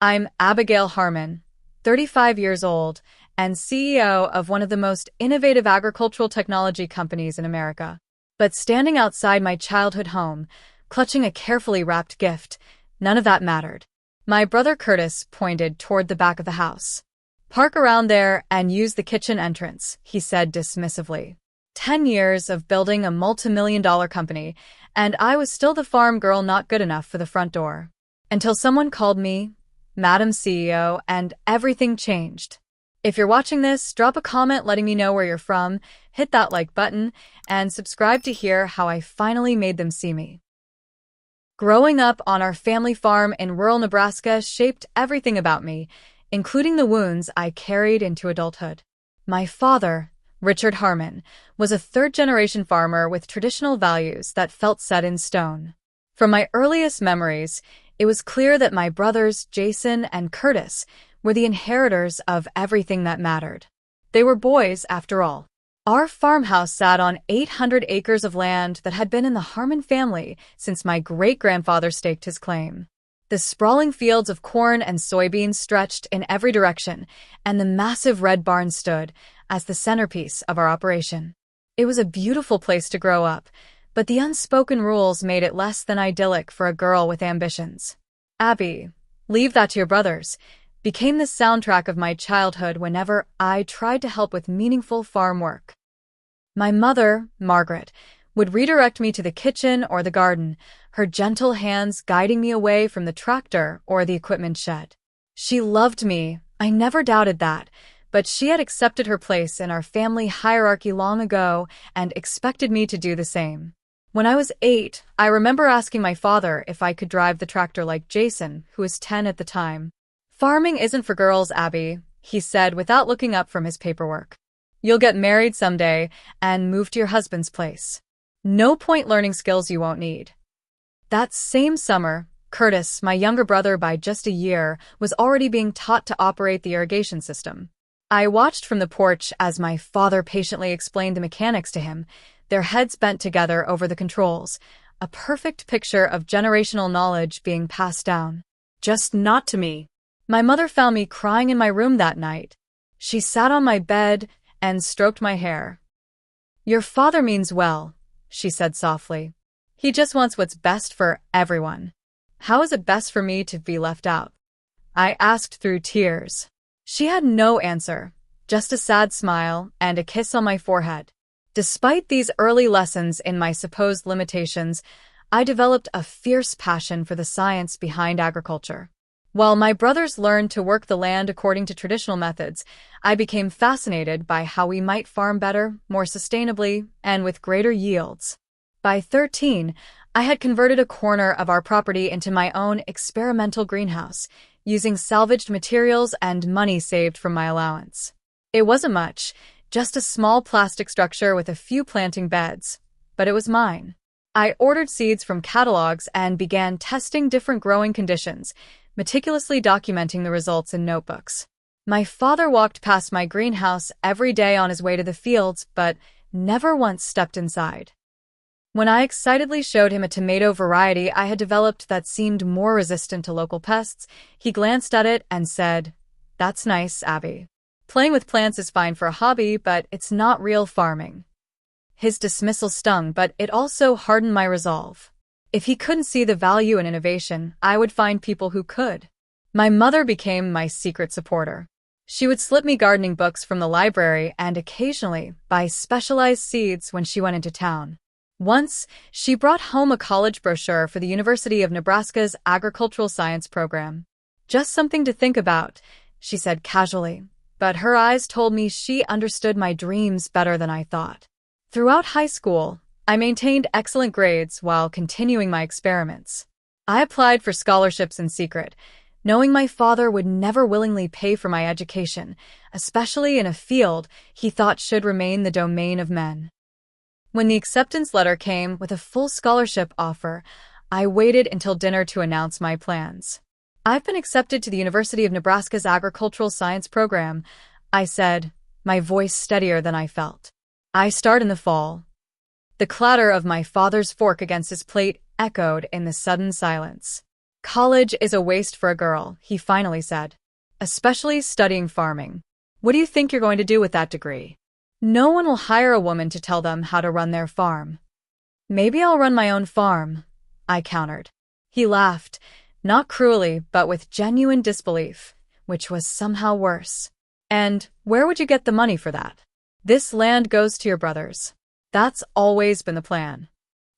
I'm Abigail Harmon, 35 years old, and CEO of one of the most innovative agricultural technology companies in America. But standing outside my childhood home, clutching a carefully wrapped gift, none of that mattered. My brother Curtis pointed toward the back of the house. "Park around there and use the kitchen entrance," he said dismissively. 10 years of building a multi-million-dollar company, and I was still the farm girl not good enough for the front door. Until someone called me Madam CEO, and everything changed. If you're watching this, drop a comment letting me know where you're from, hit that like button, and subscribe to hear how I finally made them see me. Growing up on our family farm in rural Nebraska shaped everything about me, including the wounds I carried into adulthood. My father, Richard Harmon, was a third-generation farmer with traditional values that felt set in stone. From my earliest memories, it was clear that my brothers, Jason and Curtis, were the inheritors of everything that mattered. They were boys, after all. Our farmhouse sat on 800 acres of land that had been in the Harmon family since my great-grandfather staked his claim. The sprawling fields of corn and soybeans stretched in every direction, and the massive red barn stood as the centerpiece of our operation. It was a beautiful place to grow up, but the unspoken rules made it less than idyllic for a girl with ambitions. "Abby, leave that to your brothers," became the soundtrack of my childhood whenever I tried to help with meaningful farm work. My mother, Margaret, would redirect me to the kitchen or the garden, her gentle hands guiding me away from the tractor or the equipment shed. She loved me, I never doubted that, but she had accepted her place in our family hierarchy long ago and expected me to do the same. When I was 8, I remember asking my father if I could drive the tractor like Jason, who was 10 at the time. "Farming isn't for girls, Abby," he said without looking up from his paperwork. "You'll get married someday and move to your husband's place. No point learning skills you won't need." That same summer, Curtis, my younger brother by just a year, was already being taught to operate the irrigation system. I watched from the porch as my father patiently explained the mechanics to him, their heads bent together over the controls, a perfect picture of generational knowledge being passed down. Just not to me. My mother found me crying in my room that night. She sat on my bed and stroked my hair. "Your father means well," she said softly. "He just wants what's best for everyone. How is it best for me to be left out?" I asked through tears. She had no answer, just a sad smile and a kiss on my forehead. Despite these early lessons in my supposed limitations, I developed a fierce passion for the science behind agriculture. While my brothers learned to work the land according to traditional methods, I became fascinated by how we might farm better, more sustainably, and with greater yields. By 13, I had converted a corner of our property into my own experimental greenhouse, using salvaged materials and money saved from my allowance. It wasn't much, just a small plastic structure with a few planting beds, but it was mine. I ordered seeds from catalogs and began testing different growing conditions, meticulously documenting the results in notebooks. My father walked past my greenhouse every day on his way to the fields, but never once stepped inside. When I excitedly showed him a tomato variety I had developed that seemed more resistant to local pests, he glanced at it and said, "That's nice, Abby. Playing with plants is fine for a hobby, but it's not real farming." His dismissal stung, but it also hardened my resolve. If he couldn't see the value in innovation, I would find people who could. My mother became my secret supporter. She would slip me gardening books from the library and occasionally buy specialized seeds when she went into town. Once, she brought home a college brochure for the University of Nebraska's agricultural science program. "Just something to think about," she said casually, but her eyes told me she understood my dreams better than I thought. Throughout high school, I maintained excellent grades while continuing my experiments. I applied for scholarships in secret, knowing my father would never willingly pay for my education, especially in a field he thought should remain the domain of men. When the acceptance letter came with a full scholarship offer, I waited until dinner to announce my plans. "I've been accepted to the University of Nebraska's agricultural science program," I said, my voice steadier than I felt. "I start in the fall." The clatter of my father's fork against his plate echoed in the sudden silence. College is a waste for a girl, he finally said. Especially studying farming. What do you think you're going to do with that degree? No one will hire a woman to tell them how to run their farm. Maybe I'll run my own farm, I countered. He laughed, not cruelly, but with genuine disbelief, which was somehow worse. And where would you get the money for that? This land goes to your brothers. That's always been the plan.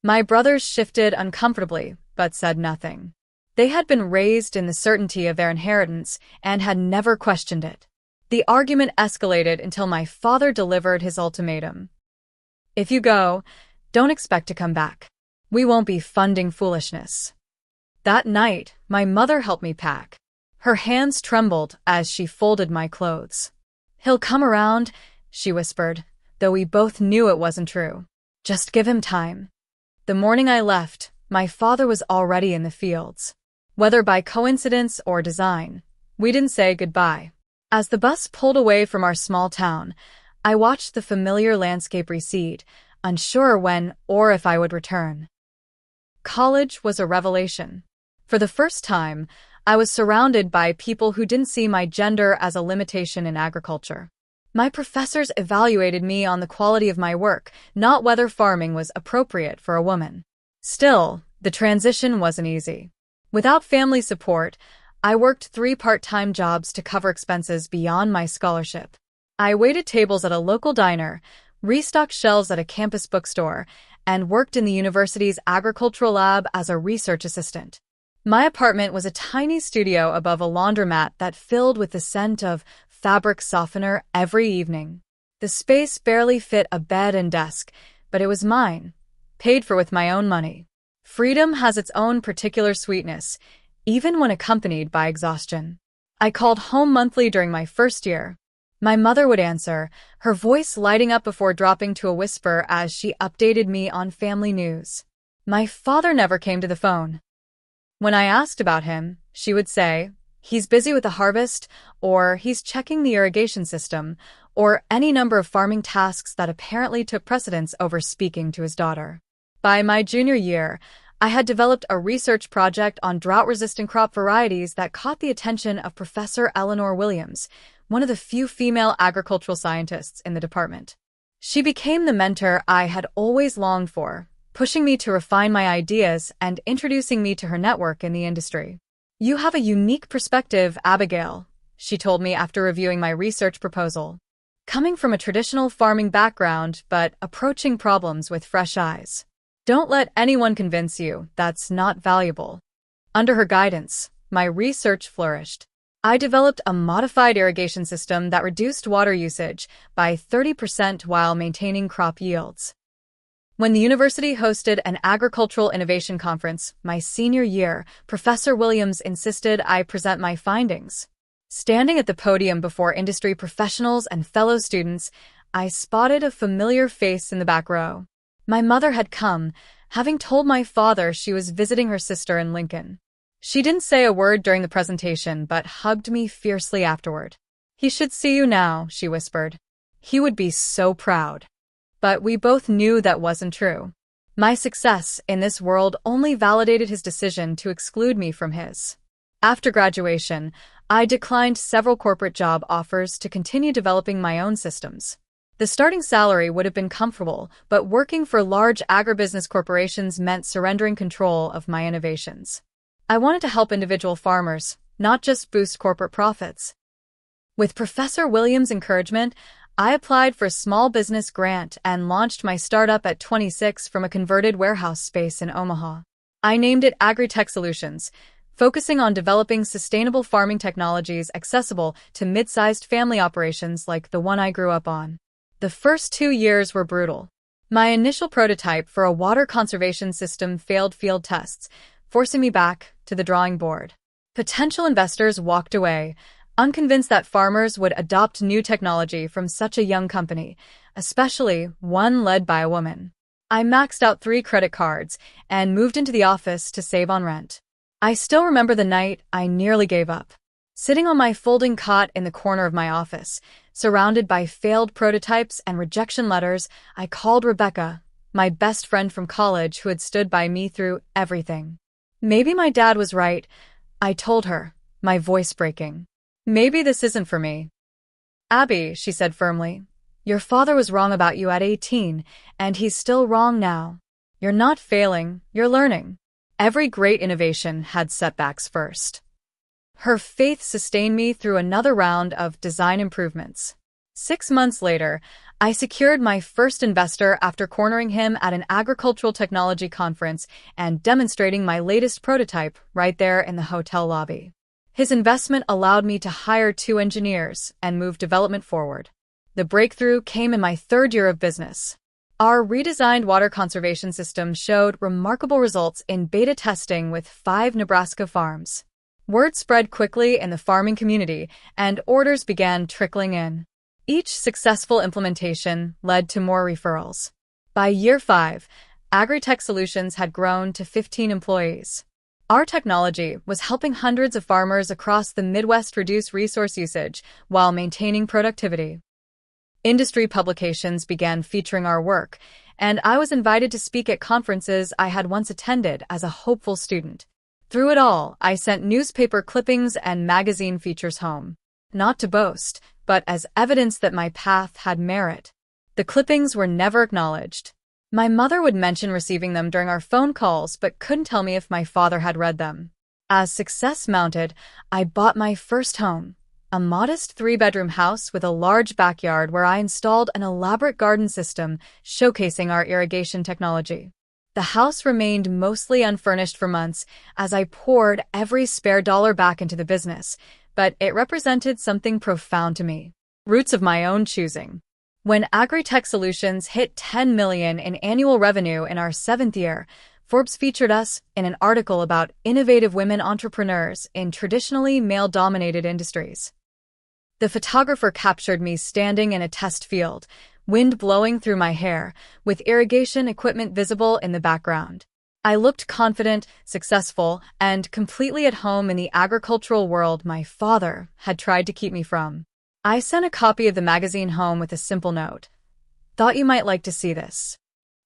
My brothers shifted uncomfortably, but said nothing. They had been raised in the certainty of their inheritance and had never questioned it. The argument escalated until my father delivered his ultimatum. If you go, don't expect to come back. We won't be funding foolishness. That night, my mother helped me pack. Her hands trembled as she folded my clothes. He'll come around, she whispered, though we both knew it wasn't true. Just give him time. The morning I left, my father was already in the fields. Whether by coincidence or design, we didn't say goodbye. As the bus pulled away from our small town, I watched the familiar landscape recede, unsure when or if I would return. College was a revelation. For the first time, I was surrounded by people who didn't see my gender as a limitation in agriculture. My professors evaluated me on the quality of my work, not whether farming was appropriate for a woman. Still, the transition wasn't easy. Without family support, I worked 3 part-time jobs to cover expenses beyond my scholarship. I waited tables at a local diner, restocked shelves at a campus bookstore, and worked in the university's agricultural lab as a research assistant. My apartment was a tiny studio above a laundromat that filled with the scent of fabric softener every evening. The space barely fit a bed and desk, but it was mine, paid for with my own money. Freedom has its own particular sweetness, even when accompanied by exhaustion. I called home monthly during my first year. My mother would answer, her voice lighting up before dropping to a whisper as she updated me on family news. My father never came to the phone. When I asked about him, she would say, he's busy with the harvest, or he's checking the irrigation system, or any number of farming tasks that apparently took precedence over speaking to his daughter. By my junior year, I had developed a research project on drought-resistant crop varieties that caught the attention of Professor Eleanor Williams, one of the few female agricultural scientists in the department. She became the mentor I had always longed for, pushing me to refine my ideas and introducing me to her network in the industry. You have a unique perspective, Abigail, she told me after reviewing my research proposal. Coming from a traditional farming background, but approaching problems with fresh eyes. Don't let anyone convince you that's not valuable. Under her guidance, my research flourished. I developed a modified irrigation system that reduced water usage by 30% while maintaining crop yields. When the university hosted an agricultural innovation conference my senior year, Professor Williams insisted I present my findings. Standing at the podium before industry professionals and fellow students, I spotted a familiar face in the back row. My mother had come, having told my father she was visiting her sister in Lincoln. She didn't say a word during the presentation, but hugged me fiercely afterward. He should see you now, she whispered. He would be so proud. But we both knew that wasn't true. My success in this world only validated his decision to exclude me from his. After graduation, I declined several corporate job offers to continue developing my own systems. The starting salary would have been comfortable, but working for large agribusiness corporations meant surrendering control of my innovations. I wanted to help individual farmers, not just boost corporate profits. With Professor Williams' encouragement, I applied for a small business grant and launched my startup at 26 from a converted warehouse space in Omaha. I named it Agritech Solutions, focusing on developing sustainable farming technologies accessible to mid-sized family operations like the one I grew up on. The first 2 years were brutal. My initial prototype for a water conservation system failed field tests, forcing me back to the drawing board. Potential investors walked away, unconvinced that farmers would adopt new technology from such a young company, especially one led by a woman. I maxed out 3 credit cards and moved into the office to save on rent. I still remember the night I nearly gave up. Sitting on my folding cot in the corner of my office, surrounded by failed prototypes and rejection letters, I called Rebecca, my best friend from college who had stood by me through everything. Maybe my dad was right, I told her, my voice breaking. Maybe this isn't for me. Abby, she said firmly, your father was wrong about you at 18, and he's still wrong now. You're not failing, you're learning. Every great innovation had setbacks first. Her faith sustained me through another round of design improvements. 6 months later, I secured my first investor after cornering him at an agricultural technology conference and demonstrating my latest prototype right there in the hotel lobby. His investment allowed me to hire 2 engineers and move development forward. The breakthrough came in my 3rd year of business. Our redesigned water conservation system showed remarkable results in beta testing with 5 Nebraska farms. Word spread quickly in the farming community, and orders began trickling in. Each successful implementation led to more referrals. By year 5, Agritech Solutions had grown to 15 employees. Our technology was helping hundreds of farmers across the Midwest reduce resource usage while maintaining productivity. Industry publications began featuring our work, and I was invited to speak at conferences I had once attended as a hopeful student. Through it all, I sent newspaper clippings and magazine features home. Not to boast, but as evidence that my path had merit. The clippings were never acknowledged. My mother would mention receiving them during our phone calls, but couldn't tell me if my father had read them. As success mounted, I bought my first home, a modest 3-bedroom house with a large backyard where I installed an elaborate garden system showcasing our irrigation technology. The house remained mostly unfurnished for months as I poured every spare dollar back into the business, but it represented something profound to me. Roots of my own choosing. When Agritech Solutions hit $10 million in annual revenue in our 7th year, Forbes featured us in an article about innovative women entrepreneurs in traditionally male-dominated industries. The photographer captured me standing in a test field, wind blowing through my hair, with irrigation equipment visible in the background. I looked confident, successful, and completely at home in the agricultural world my father had tried to keep me from. I sent a copy of the magazine home with a simple note. Thought you might like to see this.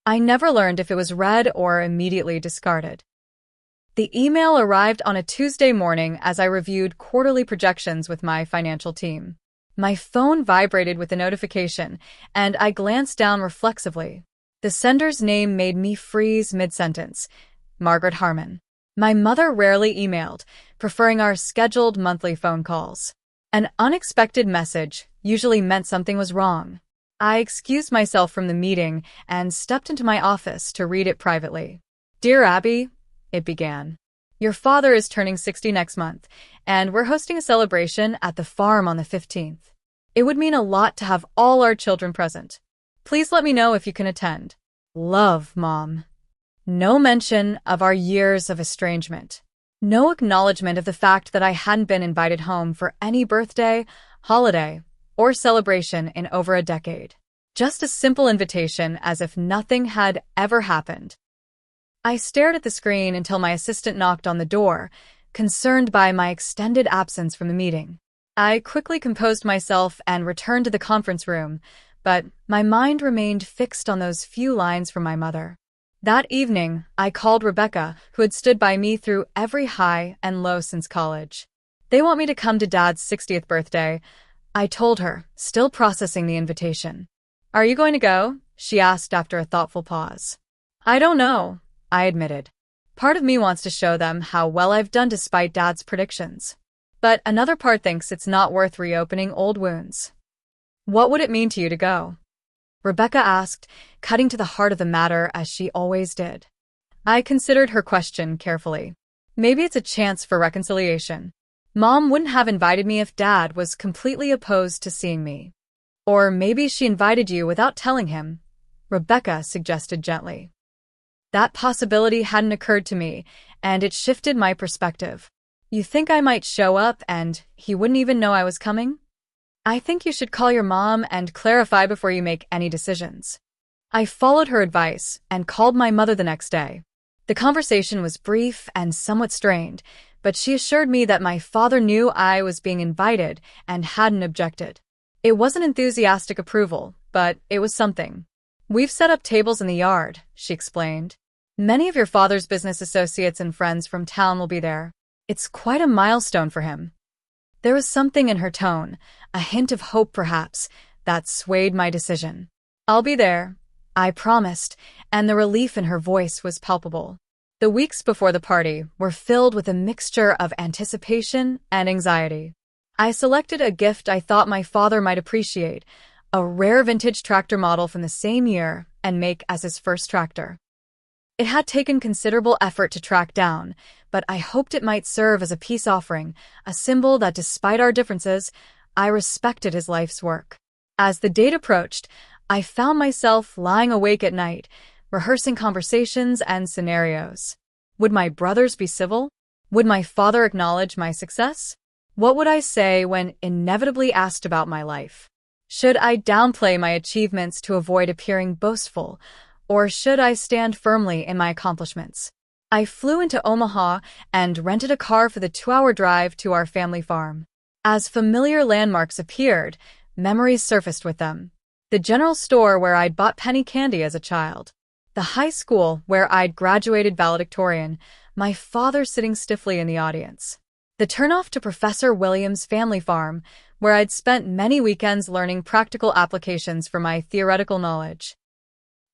I never learned if it was read or immediately discarded. The email arrived on a Tuesday morning as I reviewed quarterly projections with my financial team. My phone vibrated with a notification, and I glanced down reflexively. The sender's name made me freeze mid-sentence. Margaret Harmon. My mother rarely emailed, preferring our scheduled monthly phone calls. An unexpected message usually meant something was wrong. I excused myself from the meeting and stepped into my office to read it privately. Dear Abby, it began. Your father is turning 60 next month, and we're hosting a celebration at the farm on the 15th. It would mean a lot to have all our children present. Please let me know if you can attend. Love, Mom. No mention of our years of estrangement. No acknowledgement of the fact that I hadn't been invited home for any birthday, holiday, or celebration in over a decade. Just a simple invitation as if nothing had ever happened. I stared at the screen until my assistant knocked on the door, concerned by my extended absence from the meeting. I quickly composed myself and returned to the conference room, but my mind remained fixed on those few lines from my mother. That evening, I called Rebecca, who had stood by me through every high and low since college. They want me to come to Dad's 60th birthday, I told her, still processing the invitation. Are you going to go? She asked after a thoughtful pause. I don't know, I admitted. Part of me wants to show them how well I've done despite Dad's predictions. But another part thinks it's not worth reopening old wounds. What would it mean to you to go? Rebecca asked, cutting to the heart of the matter as she always did. I considered her question carefully. Maybe it's a chance for reconciliation. Mom wouldn't have invited me if Dad was completely opposed to seeing me. Or maybe she invited you without telling him, Rebecca suggested gently. That possibility hadn't occurred to me, and it shifted my perspective. You think I might show up and he wouldn't even know I was coming? I think you should call your mom and clarify before you make any decisions. I followed her advice and called my mother the next day. The conversation was brief and somewhat strained, but she assured me that my father knew I was being invited and hadn't objected. It wasn't enthusiastic approval, but it was something. We've set up tables in the yard, she explained. Many of your father's business associates and friends from town will be there. It's quite a milestone for him." There was something in her tone, a hint of hope perhaps, that swayed my decision. "I'll be there," I promised, and the relief in her voice was palpable. The weeks before the party were filled with a mixture of anticipation and anxiety. I selected a gift I thought my father might appreciate, a rare vintage tractor model from the same year and make as his first tractor. It had taken considerable effort to track down, but I hoped it might serve as a peace offering, a symbol that despite our differences, I respected his life's work. As the date approached, I found myself lying awake at night, rehearsing conversations and scenarios. Would my brothers be civil? Would my father acknowledge my success? What would I say when inevitably asked about my life? Should I downplay my achievements to avoid appearing boastful, or should I stand firmly in my accomplishments? I flew into Omaha and rented a car for the 2-hour drive to our family farm. As familiar landmarks appeared, memories surfaced with them. The general store where I'd bought penny candy as a child. The high school where I'd graduated valedictorian, my father sitting stiffly in the audience. The turnoff to Professor Williams' family farm, where I'd spent many weekends learning practical applications for my theoretical knowledge.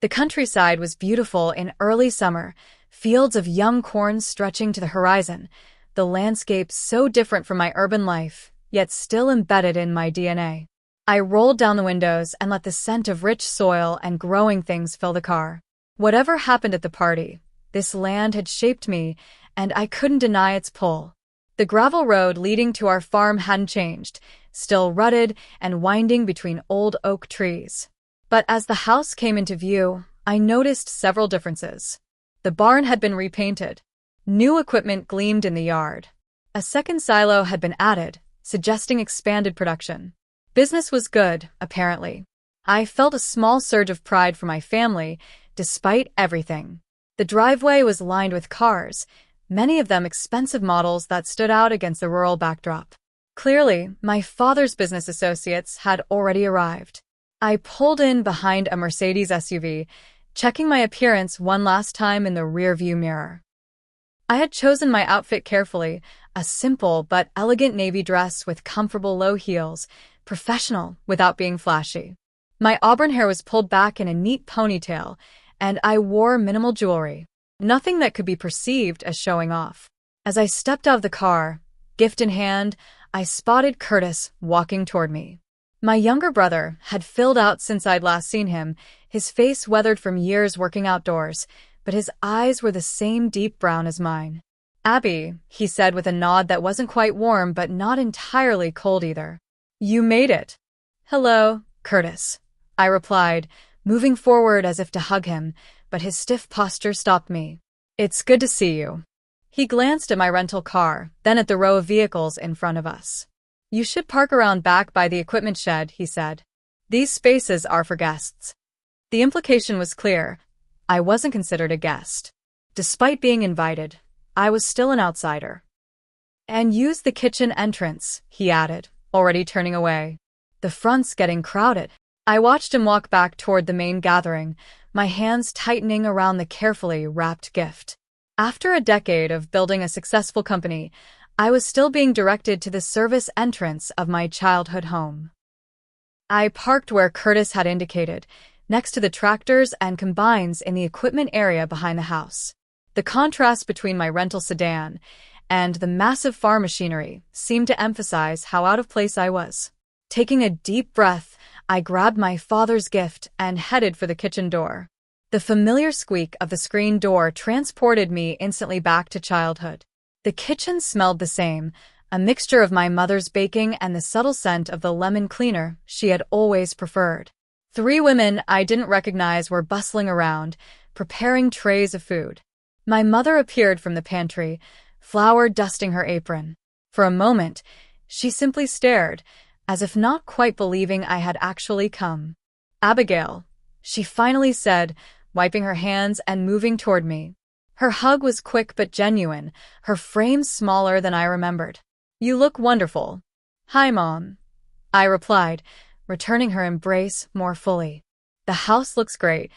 The countryside was beautiful in early summer, fields of young corn stretching to the horizon, the landscape so different from my urban life, yet still embedded in my DNA. I rolled down the windows and let the scent of rich soil and growing things fill the car. Whatever happened at the party, this land had shaped me, and I couldn't deny its pull. The gravel road leading to our farm hadn't changed, still rutted and winding between old oak trees. But as the house came into view, I noticed several differences. The barn had been repainted. New equipment gleamed in the yard. A second silo had been added, suggesting expanded production. Business was good, apparently. I felt a small surge of pride for my family, despite everything. The driveway was lined with cars, many of them expensive models that stood out against the rural backdrop. Clearly, my father's business associates had already arrived. I pulled in behind a Mercedes SUV, checking my appearance one last time in the rearview mirror. I had chosen my outfit carefully, a simple but elegant navy dress with comfortable low heels, professional without being flashy. My auburn hair was pulled back in a neat ponytail, and I wore minimal jewelry, nothing that could be perceived as showing off. As I stepped out of the car, gift in hand, I spotted Curtis walking toward me. My younger brother had filled out since I'd last seen him, his face weathered from years working outdoors, but his eyes were the same deep brown as mine. "Abby," he said with a nod that wasn't quite warm but not entirely cold either. "You made it." "Hello, Curtis," I replied, moving forward as if to hug him, but his stiff posture stopped me. "It's good to see you." He glanced at my rental car, then at the row of vehicles in front of us. "You should park around back by the equipment shed," he said. "These spaces are for guests." The implication was clear. I wasn't considered a guest. Despite being invited, I was still an outsider. "And use the kitchen entrance," he added, already turning away. "The front's getting crowded." I watched him walk back toward the main gathering, my hands tightening around the carefully wrapped gift. After a decade of building a successful company, I was still being directed to the service entrance of my childhood home. I parked where Curtis had indicated, next to the tractors and combines in the equipment area behind the house. The contrast between my rental sedan and the massive farm machinery seemed to emphasize how out of place I was. Taking a deep breath, I grabbed my father's gift and headed for the kitchen door. The familiar squeak of the screen door transported me instantly back to childhood. The kitchen smelled the same, a mixture of my mother's baking and the subtle scent of the lemon cleaner she had always preferred. 3 women I didn't recognize were bustling around, preparing trays of food. My mother appeared from the pantry, flour dusting her apron. For a moment, she simply stared, as if not quite believing I had actually come. "Abigail," she finally said, wiping her hands and moving toward me. Her hug was quick but genuine, her frame smaller than I remembered. "You look wonderful." "Hi, Mom," I replied, returning her embrace more fully. "The house looks great."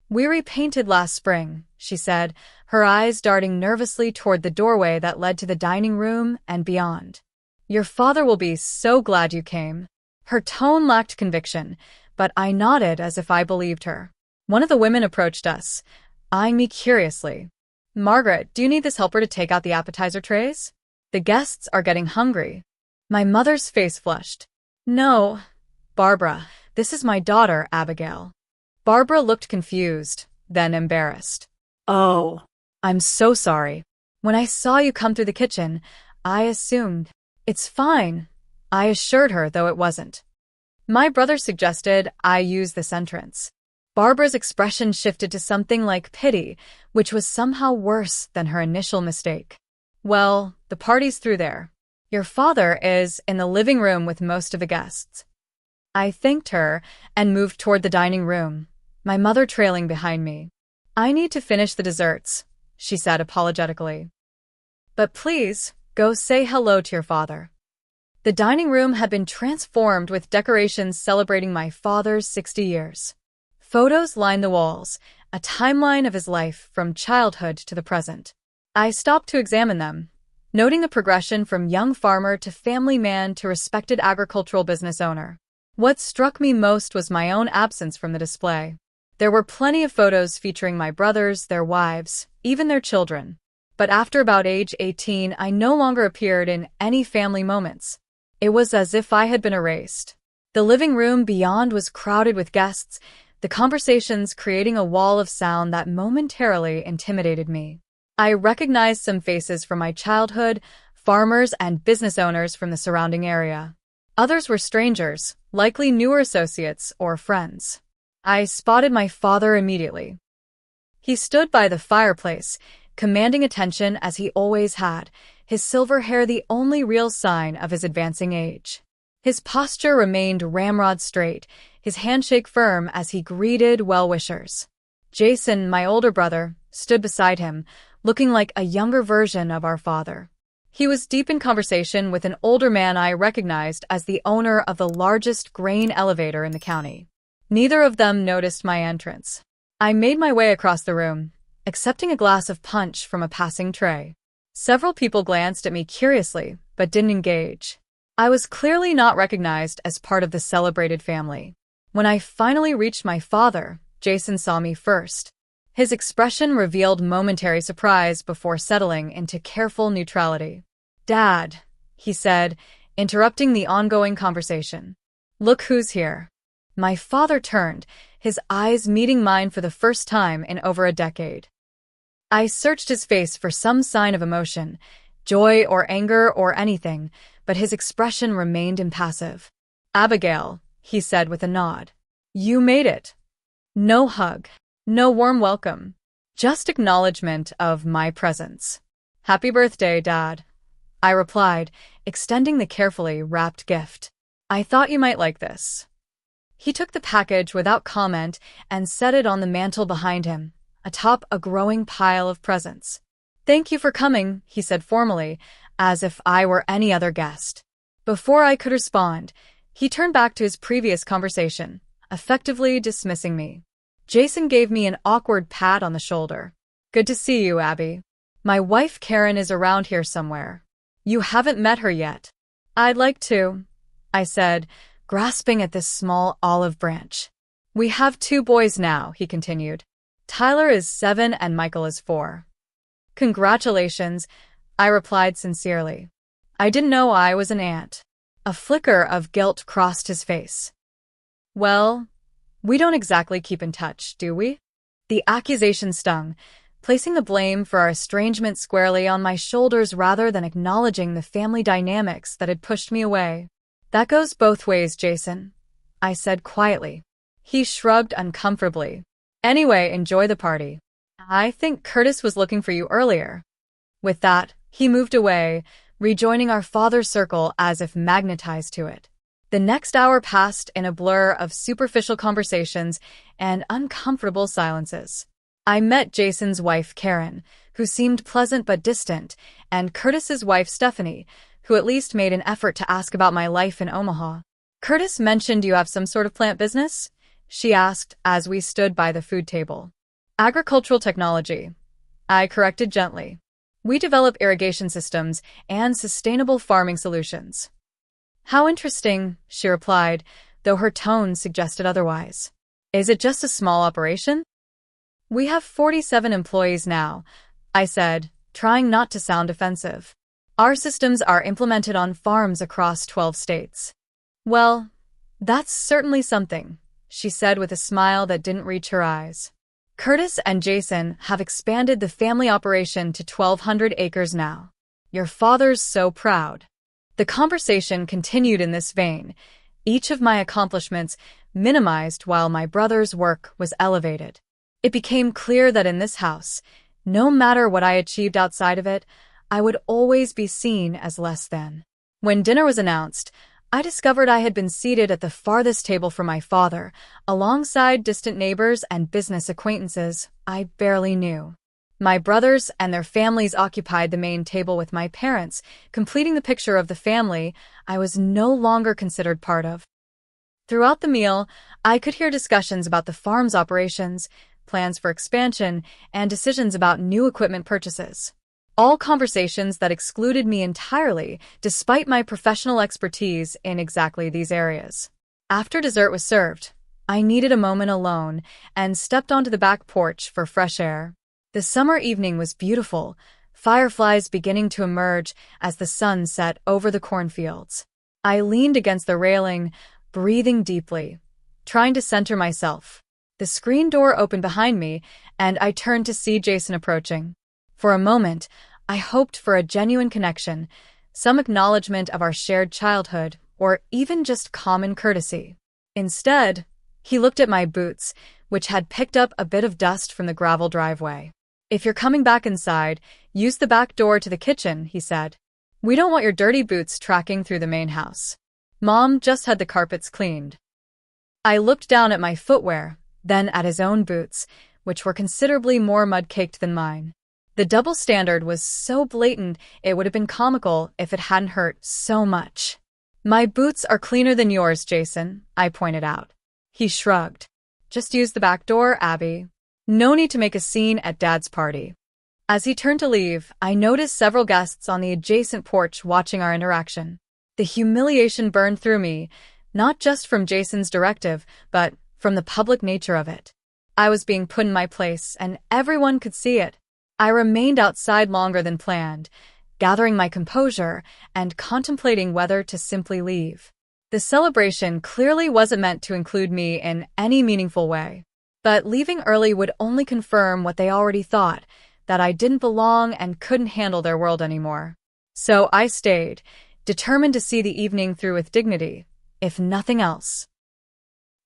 We repainted last spring, she said, her eyes darting nervously toward the doorway that led to the dining room and beyond. Your father will be so glad you came. Her tone lacked conviction, but I nodded as if I believed her. One of the women approached us, eyeing me curiously. Margaret, do you need this helper to take out the appetizer trays? The guests are getting hungry. My mother's face flushed. No, Barbara, this is my daughter, Abigail. Barbara looked confused, then embarrassed. Oh, I'm so sorry. When I saw you come through the kitchen, I assumed. It's fine, I assured her, though it wasn't. My brother suggested I use this entrance. Barbara's expression shifted to something like pity, which was somehow worse than her initial mistake. Well, the party's through there. Your father is in the living room with most of the guests. I thanked her and moved toward the dining room, my mother trailing behind me. I need to finish the desserts, she said apologetically. But please, go say hello to your father. The dining room had been transformed with decorations celebrating my father's 60 years. Photos lined the walls, a timeline of his life from childhood to the present. I stopped to examine them, noting the progression from young farmer to family man to respected agricultural business owner. What struck me most was my own absence from the display. There were plenty of photos featuring my brothers, their wives, even their children. But after about age 18, I no longer appeared in any family moments. It was as if I had been erased. The living room beyond was crowded with guests, the conversations creating a wall of sound that momentarily intimidated me. I recognized some faces from my childhood, farmers and business owners from the surrounding area. Others were strangers, likely newer associates or friends. I spotted my father immediately. He stood by the fireplace, commanding attention as he always had, his silver hair the only real sign of his advancing age. His posture remained ramrod straight, his handshake firm as he greeted well-wishers. Jason, my older brother, stood beside him, looking like a younger version of our father. He was deep in conversation with an older man I recognized as the owner of the largest grain elevator in the county. Neither of them noticed my entrance. I made my way across the room, accepting a glass of punch from a passing tray. Several people glanced at me curiously, but didn't engage. I was clearly not recognized as part of the celebrated family. When I finally reached my father, Jason saw me first. His expression revealed momentary surprise before settling into careful neutrality. Dad, he said, interrupting the ongoing conversation. Look who's here. My father turned, his eyes meeting mine for the first time in over a decade. I searched his face for some sign of emotion, joy or anger or anything, but his expression remained impassive. Abigail, he said with a nod. You made it. No hug, no warm welcome, just acknowledgement of my presence. Happy birthday, Dad, I replied, extending the carefully wrapped gift. I thought you might like this. He took the package without comment and set it on the mantel behind him, atop a growing pile of presents. Thank you for coming, he said formally, as if I were any other guest. Before I could respond, he turned back to his previous conversation, effectively dismissing me. Jason gave me an awkward pat on the shoulder. Good to see you, Abby. My wife Karen is around here somewhere. You haven't met her yet. I'd like to, I said, grasping at this small olive branch. We have 2 boys now, he continued. Tyler is 7 and Michael is 4. Congratulations, I replied sincerely. I didn't know I was an aunt. A flicker of guilt crossed his face. Well, we don't exactly keep in touch, do we? The accusation stung, placing the blame for our estrangement squarely on my shoulders rather than acknowledging the family dynamics that had pushed me away. That goes both ways, Jason, I said quietly. He shrugged uncomfortably. Anyway, enjoy the party. I think Curtis was looking for you earlier. With that, he moved away, rejoining our father's circle as if magnetized to it. The next hour passed in a blur of superficial conversations and uncomfortable silences. I met Jason's wife, Karen, who seemed pleasant but distant, and Curtis's wife, Stephanie, who at least made an effort to ask about my life in Omaha. Curtis mentioned you have some sort of plant business? She asked as we stood by the food table. Agricultural technology, I corrected gently. We develop irrigation systems and sustainable farming solutions. How interesting, she replied, though her tone suggested otherwise. Is it just a small operation? We have 47 employees now, I said, trying not to sound offensive. Our systems are implemented on farms across 12 states. Well, that's certainly something, she said with a smile that didn't reach her eyes. Curtis and Jason have expanded the family operation to 1,200 acres now. Your father's so proud. The conversation continued in this vein, each of my accomplishments minimized while my brother's work was elevated. It became clear that in this house, no matter what I achieved outside of it, I would always be seen as less than. When dinner was announced, I discovered I had been seated at the farthest table from my father, alongside distant neighbors and business acquaintances I barely knew. My brothers and their families occupied the main table with my parents, completing the picture of the family I was no longer considered part of. Throughout the meal, I could hear discussions about the farm's operations, plans for expansion, and decisions about new equipment purchases. All conversations that excluded me entirely, despite my professional expertise in exactly these areas. After dessert was served, I needed a moment alone and stepped onto the back porch for fresh air. The summer evening was beautiful, fireflies beginning to emerge as the sun set over the cornfields. I leaned against the railing, breathing deeply, trying to center myself. The screen door opened behind me, and I turned to see Jason approaching. For a moment, I hoped for a genuine connection, some acknowledgement of our shared childhood, or even just common courtesy. Instead, he looked at my boots, which had picked up a bit of dust from the gravel driveway. If you're coming back inside, use the back door to the kitchen, he said. We don't want your dirty boots tracking through the main house. Mom just had the carpets cleaned. I looked down at my footwear, then at his own boots, which were considerably more mud-caked than mine. The double standard was so blatant it would have been comical if it hadn't hurt so much. My boots are cleaner than yours, Jason, I pointed out. He shrugged. Just use the back door, Abby. No need to make a scene at Dad's party. As he turned to leave, I noticed several guests on the adjacent porch watching our interaction. The humiliation burned through me, not just from Jason's directive, but from the public nature of it. I was being put in my place, and everyone could see it. I remained outside longer than planned, gathering my composure and contemplating whether to simply leave. The celebration clearly wasn't meant to include me in any meaningful way. But leaving early would only confirm what they already thought, that I didn't belong and couldn't handle their world anymore. So I stayed, determined to see the evening through with dignity, if nothing else.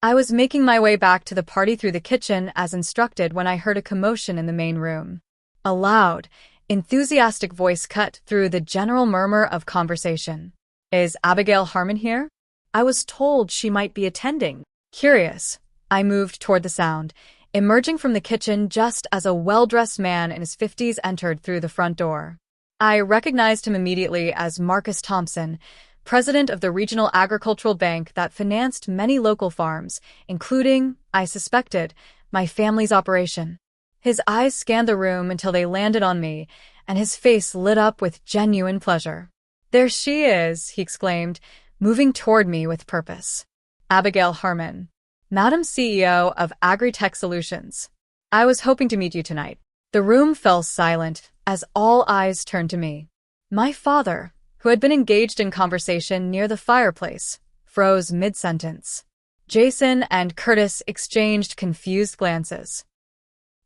I was making my way back to the party through the kitchen as instructed when I heard a commotion in the main room. A loud, enthusiastic voice cut through the general murmur of conversation. Is Abigail Harmon here? I was told she might be attending. Curious, I moved toward the sound, emerging from the kitchen just as a well-dressed man in his 50s entered through the front door. I recognized him immediately as Marcus Thompson, president of the regional agricultural bank that financed many local farms, including, I suspected, my family's operation. His eyes scanned the room until they landed on me, and his face lit up with genuine pleasure. There she is, he exclaimed, moving toward me with purpose. Abigail Harmon, Madam CEO of Agri-Tech Solutions. I was hoping to meet you tonight. The room fell silent as all eyes turned to me. My father, who had been engaged in conversation near the fireplace, froze mid-sentence. Jason and Curtis exchanged confused glances.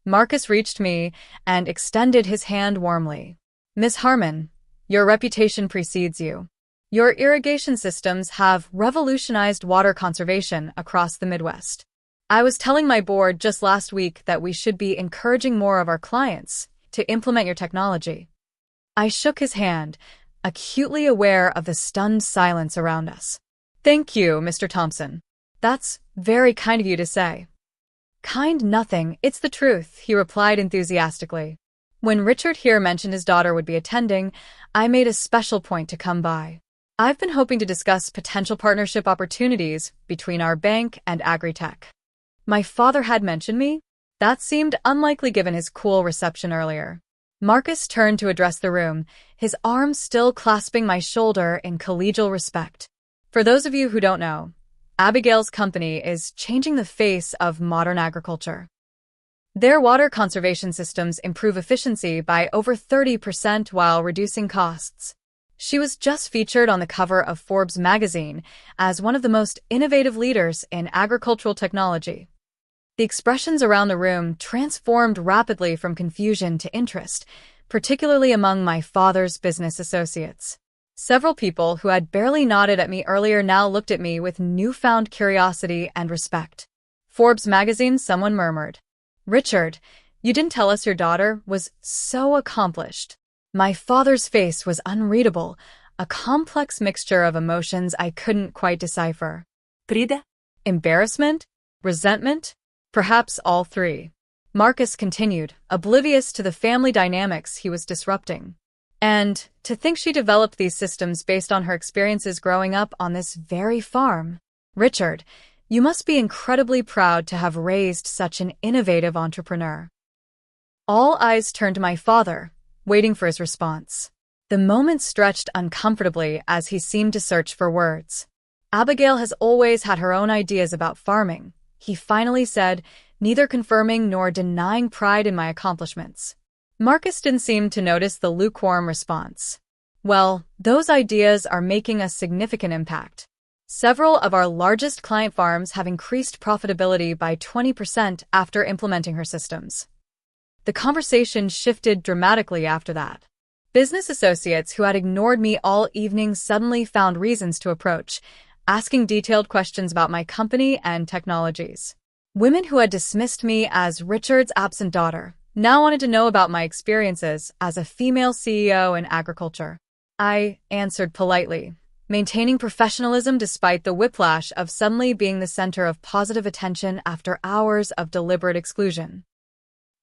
Marcus reached me and extended his hand warmly. Miss Harmon, your reputation precedes you. Your irrigation systems have revolutionized water conservation across the Midwest. I was telling my board just last week that we should be encouraging more of our clients to implement your technology. I shook his hand, acutely aware of the stunned silence around us. Thank you, Mr. Thompson. That's very kind of you to say. Kind nothing, it's the truth, he replied enthusiastically. When Richard here mentioned his daughter would be attending, I made a special point to come by. I've been hoping to discuss potential partnership opportunities between our bank and Agri-Tech. My father had mentioned me? That seemed unlikely given his cool reception earlier. Marcus turned to address the room, his arms still clasping my shoulder in collegial respect. For those of you who don't know, Abigail's company is changing the face of modern agriculture. Their water conservation systems improve efficiency by over 30% while reducing costs. She was just featured on the cover of Forbes magazine as one of the most innovative leaders in agricultural technology. The expressions around the room transformed rapidly from confusion to interest, particularly among my father's business associates. Several people who had barely nodded at me earlier now looked at me with newfound curiosity and respect. Forbes magazine, someone murmured. Richard, you didn't tell us your daughter was so accomplished. My father's face was unreadable, a complex mixture of emotions I couldn't quite decipher. Pride? Embarrassment? Resentment? Perhaps all three. Marcus continued, oblivious to the family dynamics he was disrupting. And to think she developed these systems based on her experiences growing up on this very farm. Richard, you must be incredibly proud to have raised such an innovative entrepreneur. All eyes turned to my father, waiting for his response. The moment stretched uncomfortably as he seemed to search for words. Abigail has always had her own ideas about farming, he finally said, neither confirming nor denying pride in my accomplishments. Marcus didn't seem to notice the lukewarm response. Well, those ideas are making a significant impact. Several of our largest client farms have increased profitability by 20% after implementing her systems. The conversation shifted dramatically after that. Business associates who had ignored me all evening suddenly found reasons to approach, asking detailed questions about my company and technologies. Women who had dismissed me as Richard's absent daughter now wanted to know about my experiences as a female CEO in agriculture. I answered politely, maintaining professionalism despite the whiplash of suddenly being the center of positive attention after hours of deliberate exclusion.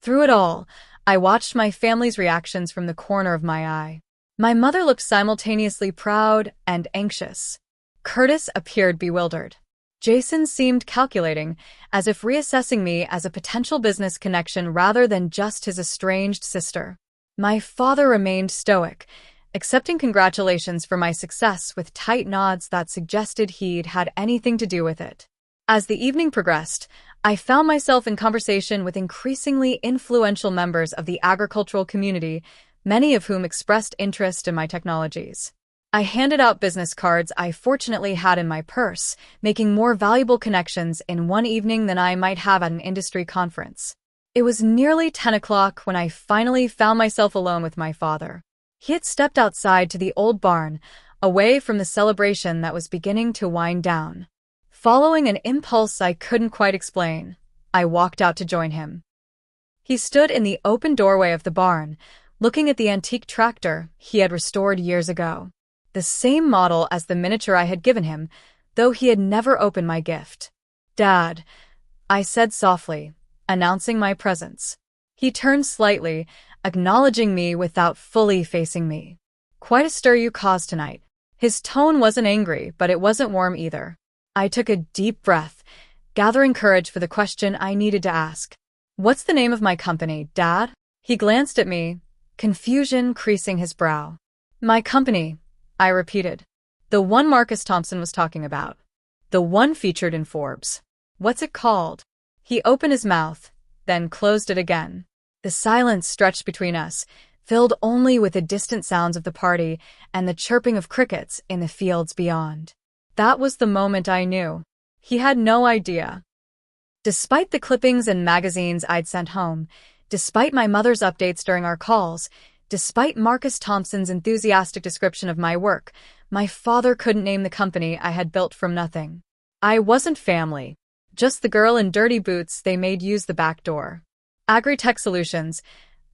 Through it all, I watched my family's reactions from the corner of my eye. My mother looked simultaneously proud and anxious. Curtis appeared bewildered. Jason seemed calculating, as if reassessing me as a potential business connection rather than just his estranged sister. My father remained stoic, accepting congratulations for my success with tight nods that suggested he'd had anything to do with it. As the evening progressed, I found myself in conversation with increasingly influential members of the agricultural community, many of whom expressed interest in my technologies. I handed out business cards I fortunately had in my purse, making more valuable connections in one evening than I might have at an industry conference. It was nearly 10 o'clock when I finally found myself alone with my father. He had stepped outside to the old barn, away from the celebration that was beginning to wind down. Following an impulse I couldn't quite explain, I walked out to join him. He stood in the open doorway of the barn, looking at the antique tractor he had restored years ago. The same model as the miniature I had given him, though he had never opened my gift. Dad, I said softly, announcing my presence. He turned slightly, acknowledging me without fully facing me. Quite a stir you caused tonight. His tone wasn't angry, but it wasn't warm either. I took a deep breath, gathering courage for the question I needed to ask. What's the name of my company, Dad? He glanced at me, confusion creasing his brow. My company, I repeated. The one Marcus Thompson was talking about. The one featured in Forbes. What's it called? He opened his mouth, then closed it again. The silence stretched between us, filled only with the distant sounds of the party and the chirping of crickets in the fields beyond. That was the moment I knew. He had no idea. Despite the clippings and magazines I'd sent home, despite my mother's updates during our calls, despite Marcus Thompson's enthusiastic description of my work, my father couldn't name the company I had built from nothing. I wasn't family, just the girl in dirty boots they made use the back door. Agri-Tech Solutions,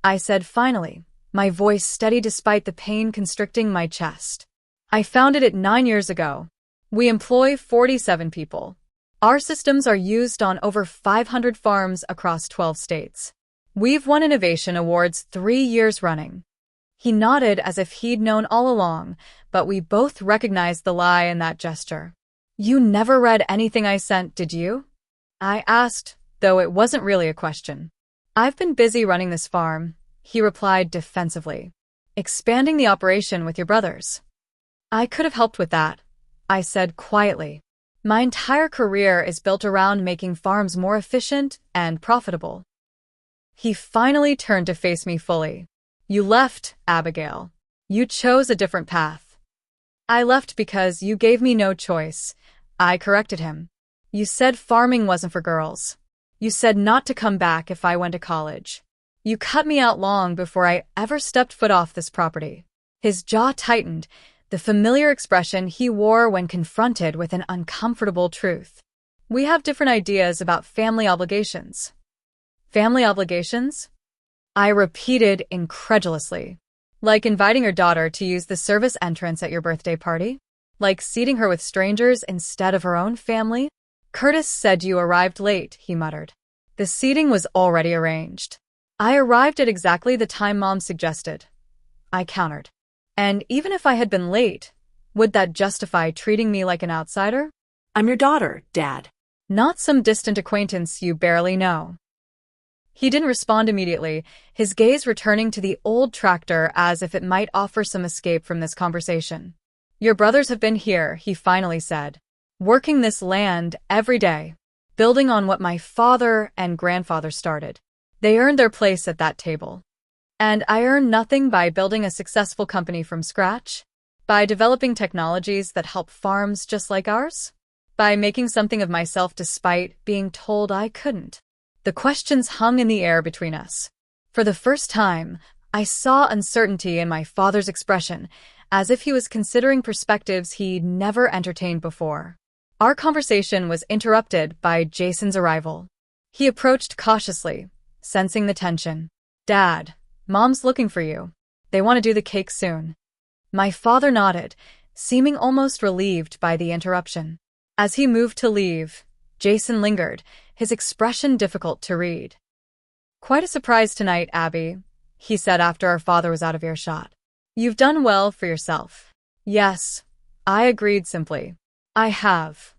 I said finally, my voice steady despite the pain constricting my chest. I founded it 9 years ago. We employ 47 people. Our systems are used on over 500 farms across 12 states. We've won innovation awards 3 years running. He nodded as if he'd known all along, but we both recognized the lie in that gesture. You never read anything I sent, did you? I asked, though it wasn't really a question. "I've been busy running this farm," he replied defensively. "Expanding the operation with your brothers." "I could have helped with that," I said quietly. "My entire career is built around making farms more efficient and profitable." He finally turned to face me fully. "You left, Abigail. You chose a different path." "I left because you gave me no choice," I corrected him. "You said farming wasn't for girls. You said not to come back if I went to college. You cut me out long before I ever stepped foot off this property." His jaw tightened, the familiar expression he wore when confronted with an uncomfortable truth. "We have different ideas about family obligations." "Family obligations?" I repeated incredulously. "Like inviting your daughter to use the service entrance at your birthday party? Like seating her with strangers instead of her own family?" "Curtis said you arrived late," he muttered. "The seating was already arranged." "I arrived at exactly the time Mom suggested," I countered. "And even if I had been late, would that justify treating me like an outsider?" "I'm your daughter, Dad." "Not some distant acquaintance you barely know." He didn't respond immediately, his gaze returning to the old tractor as if it might offer some escape from this conversation. "Your brothers have been here," he finally said, "working this land every day, building on what my father and grandfather started. They earned their place at that table. And I earned nothing by building a successful company from scratch? By developing technologies that help farms just like ours? By making something of myself despite being told I couldn't?" The questions hung in the air between us. For the first time, I saw uncertainty in my father's expression, as if he was considering perspectives he'd never entertained before. Our conversation was interrupted by Jason's arrival. He approached cautiously, sensing the tension. "Dad, Mom's looking for you. They want to do the cake soon." My father nodded, seeming almost relieved by the interruption. As he moved to leave, Jason lingered, his expression difficult to read. "Quite a surprise tonight, Abby," he said after our father was out of earshot. "You've done well for yourself." "Yes," I agreed simply. "I have."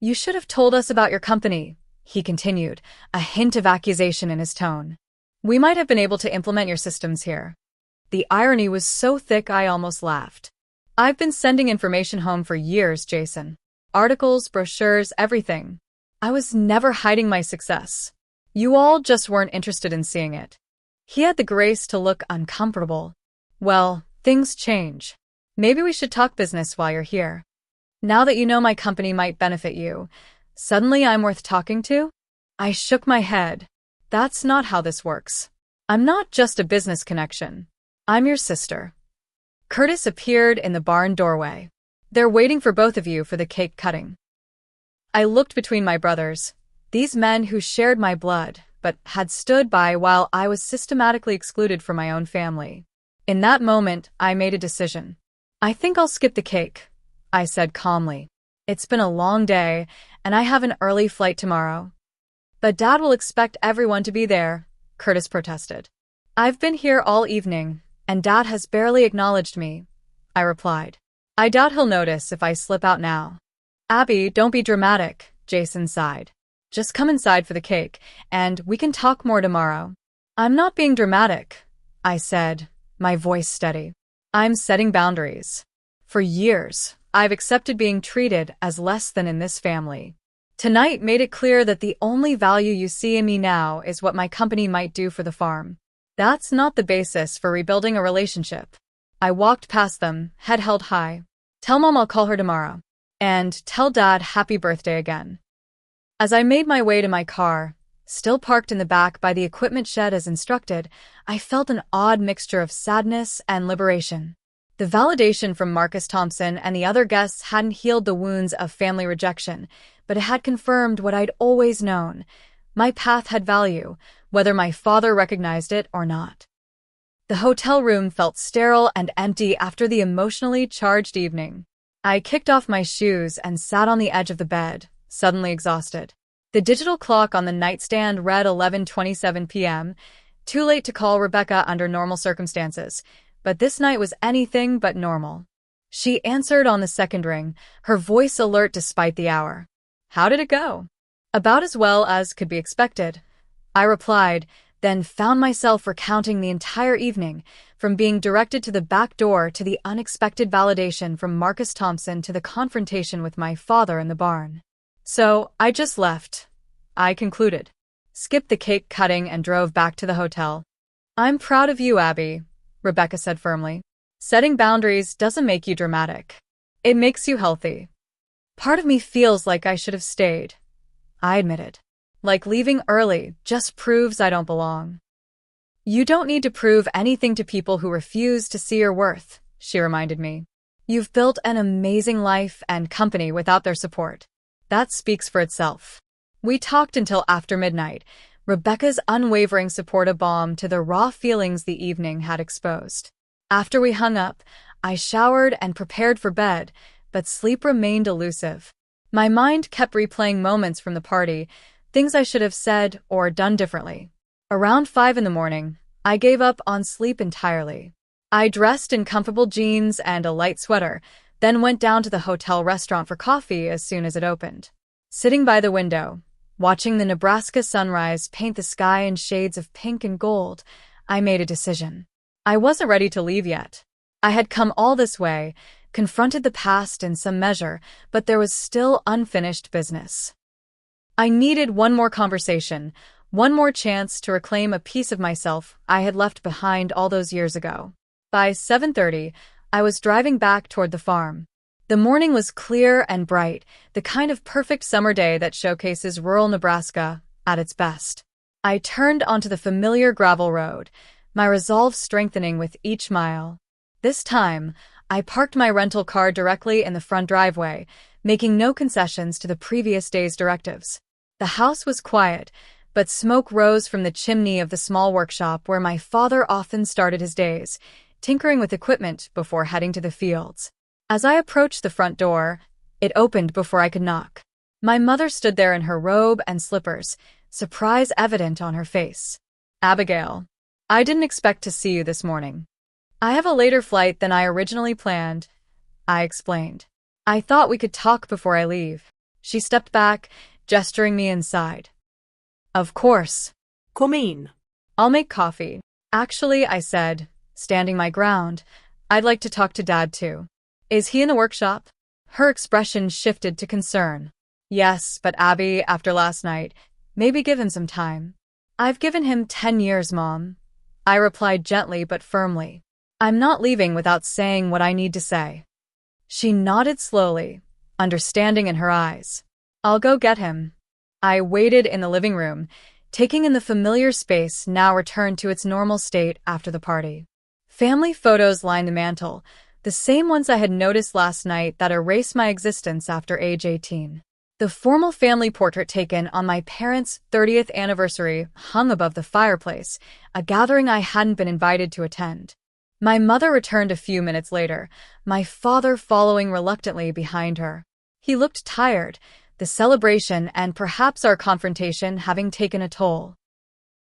"You should have told us about your company," he continued, a hint of accusation in his tone. "We might have been able to implement your systems here." The irony was so thick I almost laughed. "I've been sending information home for years, Jason. Articles, brochures, everything. I was never hiding my success. You all just weren't interested in seeing it." He had the grace to look uncomfortable. "Well, things change. Maybe we should talk business while you're here. Now that you know my company might benefit you, suddenly I'm worth talking to?" I shook my head. "That's not how this works. I'm not just a business connection. I'm your sister." Curtis appeared in the barn doorway. "They're waiting for both of you for the cake cutting." I looked between my brothers, these men who shared my blood, but had stood by while I was systematically excluded from my own family. In that moment, I made a decision. "I think I'll skip the cake," I said calmly. "It's been a long day, and I have an early flight tomorrow." "But Dad will expect everyone to be there," Curtis protested. "I've been here all evening, and Dad has barely acknowledged me," I replied. "I doubt he'll notice if I slip out now." "Abby, don't be dramatic," Jason sighed. "Just come inside for the cake, and we can talk more tomorrow." "I'm not being dramatic," I said, my voice steady. "I'm setting boundaries. For years, I've accepted being treated as less than in this family. Tonight made it clear that the only value you see in me now is what my company might do for the farm. That's not the basis for rebuilding a relationship." I walked past them, head held high. "Tell Mom I'll call her tomorrow. And tell Dad happy birthday again." As I made my way to my car, still parked in the back by the equipment shed as instructed, I felt an odd mixture of sadness and liberation. The validation from Marcus Thompson and the other guests hadn't healed the wounds of family rejection, but it had confirmed what I'd always known. My path had value, whether my father recognized it or not. The hotel room felt sterile and empty after the emotionally charged evening. I kicked off my shoes and sat on the edge of the bed, suddenly exhausted. The digital clock on the nightstand read 11:27 p.m., too late to call Rebecca under normal circumstances, but this night was anything but normal. She answered on the second ring, her voice alert despite the hour. "How did it go?" About as well as could be expected, I replied, then found myself recounting the entire evening, from being directed to the back door to the unexpected validation from Marcus Thompson to the confrontation with my father in the barn. So, I just left, I concluded. Skipped the cake cutting and drove back to the hotel. I'm proud of you, Abby, Rebecca said firmly. Setting boundaries doesn't make you dramatic. It makes you healthy. Part of me feels like I should have stayed, I admitted. Like leaving early just proves I don't belong. You don't need to prove anything to people who refuse to see your worth, she reminded me. You've built an amazing life and company without their support. That speaks for itself. We talked until after midnight, Rebecca's unwavering support a balm to the raw feelings the evening had exposed. After we hung up, I showered and prepared for bed, but sleep remained elusive. My mind kept replaying moments from the party, things I should have said or done differently. Around 5 a.m, I gave up on sleep entirely. I dressed in comfortable jeans and a light sweater, then went down to the hotel restaurant for coffee as soon as it opened. Sitting by the window, watching the Nebraska sunrise paint the sky in shades of pink and gold, I made a decision. I wasn't ready to leave yet. I had come all this way, confronted the past in some measure, but there was still unfinished business. I needed one more conversation, one more chance to reclaim a piece of myself I had left behind all those years ago. By 7:30, I was driving back toward the farm. The morning was clear and bright, the kind of perfect summer day that showcases rural Nebraska at its best. I turned onto the familiar gravel road, my resolve strengthening with each mile. This time, I parked my rental car directly in the front driveway, making no concessions to the previous day's directives. The house was quiet, but smoke rose from the chimney of the small workshop where my father often started his days, tinkering with equipment before heading to the fields. As I approached the front door, it opened before I could knock. My mother stood there in her robe and slippers, surprise evident on her face. Abigail, I didn't expect to see you this morning. I have a later flight than I originally planned, I explained. I thought we could talk before I leave. She stepped back, gesturing me inside. Of course. Come in. I'll make coffee. Actually, I said, standing my ground, I'd like to talk to Dad too. Is he in the workshop? Her expression shifted to concern. Yes, but Abby, after last night, maybe give him some time. I've given him 10 years, Mom. I replied gently but firmly. I'm not leaving without saying what I need to say. She nodded slowly, understanding in her eyes. I'll go get him. I waited in the living room, taking in the familiar space now returned to its normal state after the party. Family photos lined the mantel, the same ones I had noticed last night that erased my existence after age 18. The formal family portrait taken on my parents' 30th anniversary hung above the fireplace, a gathering I hadn't been invited to attend. My mother returned a few minutes later, my father following reluctantly behind her. He looked tired, the celebration and perhaps our confrontation having taken a toll.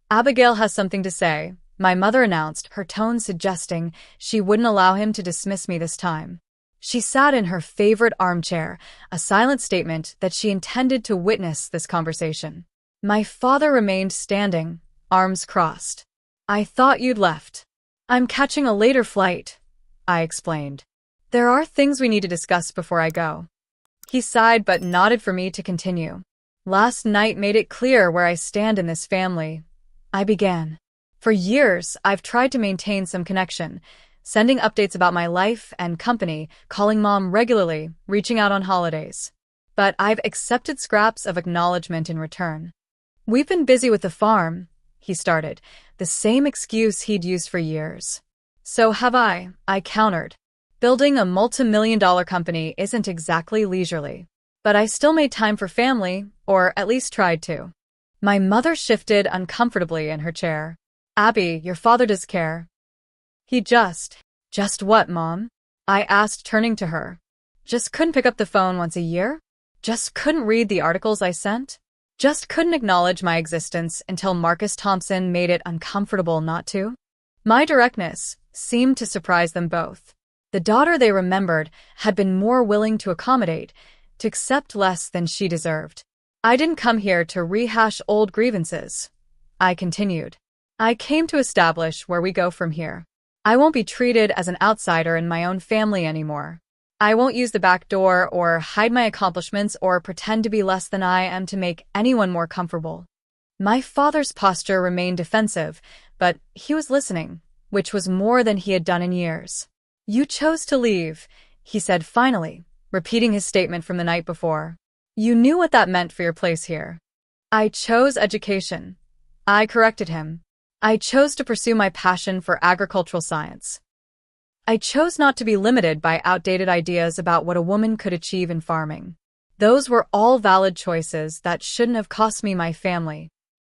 Abigail has something to say, my mother announced, her tone suggesting she wouldn't allow him to dismiss me this time. She sat in her favorite armchair, a silent statement that she intended to witness this conversation. My father remained standing, arms crossed. I thought you'd left. I'm catching a later flight, I explained. There are things we need to discuss before I go. He sighed but nodded for me to continue. Last night made it clear where I stand in this family. I began. For years, I've tried to maintain some connection, sending updates about my life and company, calling Mom regularly, reaching out on holidays. But I've accepted scraps of acknowledgement in return. We've been busy with the farm, he started, the same excuse he'd used for years. So have I countered. Building a multi-million-dollar company isn't exactly leisurely. But I still made time for family, or at least tried to. My mother shifted uncomfortably in her chair. Abby, your father does care. He just what, Mom? I asked, turning to her. Just couldn't pick up the phone once a year? Just couldn't read the articles I sent? Just couldn't acknowledge my existence until Marcus Thompson made it uncomfortable not to? My directness seemed to surprise them both. The daughter they remembered had been more willing to accommodate, to accept less than she deserved. I didn't come here to rehash old grievances. I continued. I came to establish where we go from here. I won't be treated as an outsider in my own family anymore. I won't use the back door or hide my accomplishments or pretend to be less than I am to make anyone more comfortable. My father's posture remained defensive, but he was listening, which was more than he had done in years. You chose to leave, he said finally, repeating his statement from the night before. You knew what that meant for your place here. I chose education. I corrected him. I chose to pursue my passion for agricultural science. I chose not to be limited by outdated ideas about what a woman could achieve in farming. Those were all valid choices that shouldn't have cost me my family.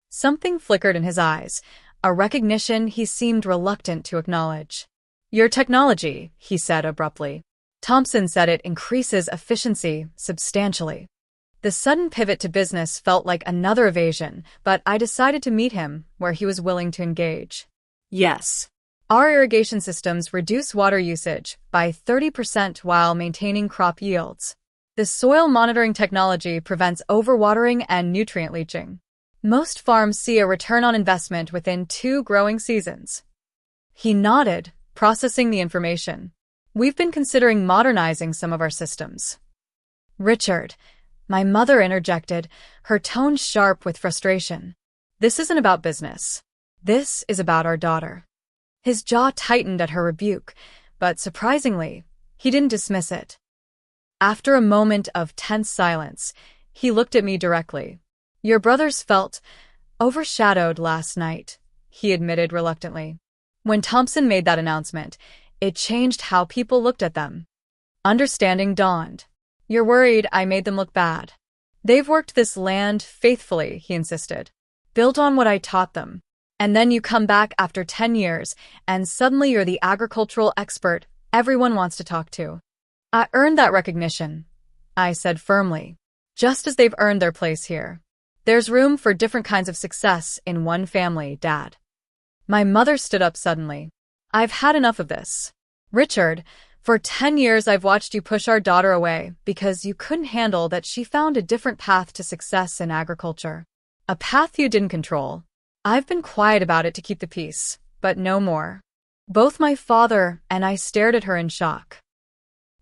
Something flickered in his eyes, a recognition he seemed reluctant to acknowledge. Your technology, he said abruptly. Thompson said it increases efficiency substantially. The sudden pivot to business felt like another evasion, but I decided to meet him where he was willing to engage. Yes. Our irrigation systems reduce water usage by 30% while maintaining crop yields. The soil monitoring technology prevents overwatering and nutrient leaching. Most farms see a return on investment within 2 growing seasons. He nodded, processing the information. We've been considering modernizing some of our systems. Richard, my mother interjected, her tone sharp with frustration. This isn't about business. This is about our daughter. His jaw tightened at her rebuke, but surprisingly, he didn't dismiss it. After a moment of tense silence, he looked at me directly. Your brothers felt overshadowed last night, he admitted reluctantly. When Thompson made that announcement, it changed how people looked at them. Understanding dawned. You're worried I made them look bad. They've worked this land faithfully, he insisted. Built on what I taught them. And then you come back after 10 years, and suddenly you're the agricultural expert everyone wants to talk to. I earned that recognition, I said firmly, just as they've earned their place here. There's room for different kinds of success in one family, Dad. My mother stood up suddenly. I've had enough of this. Richard, for 10 years I've watched you push our daughter away because you couldn't handle that she found a different path to success in agriculture. A path you didn't control. I've been quiet about it to keep the peace, but no more. Both my father and I stared at her in shock.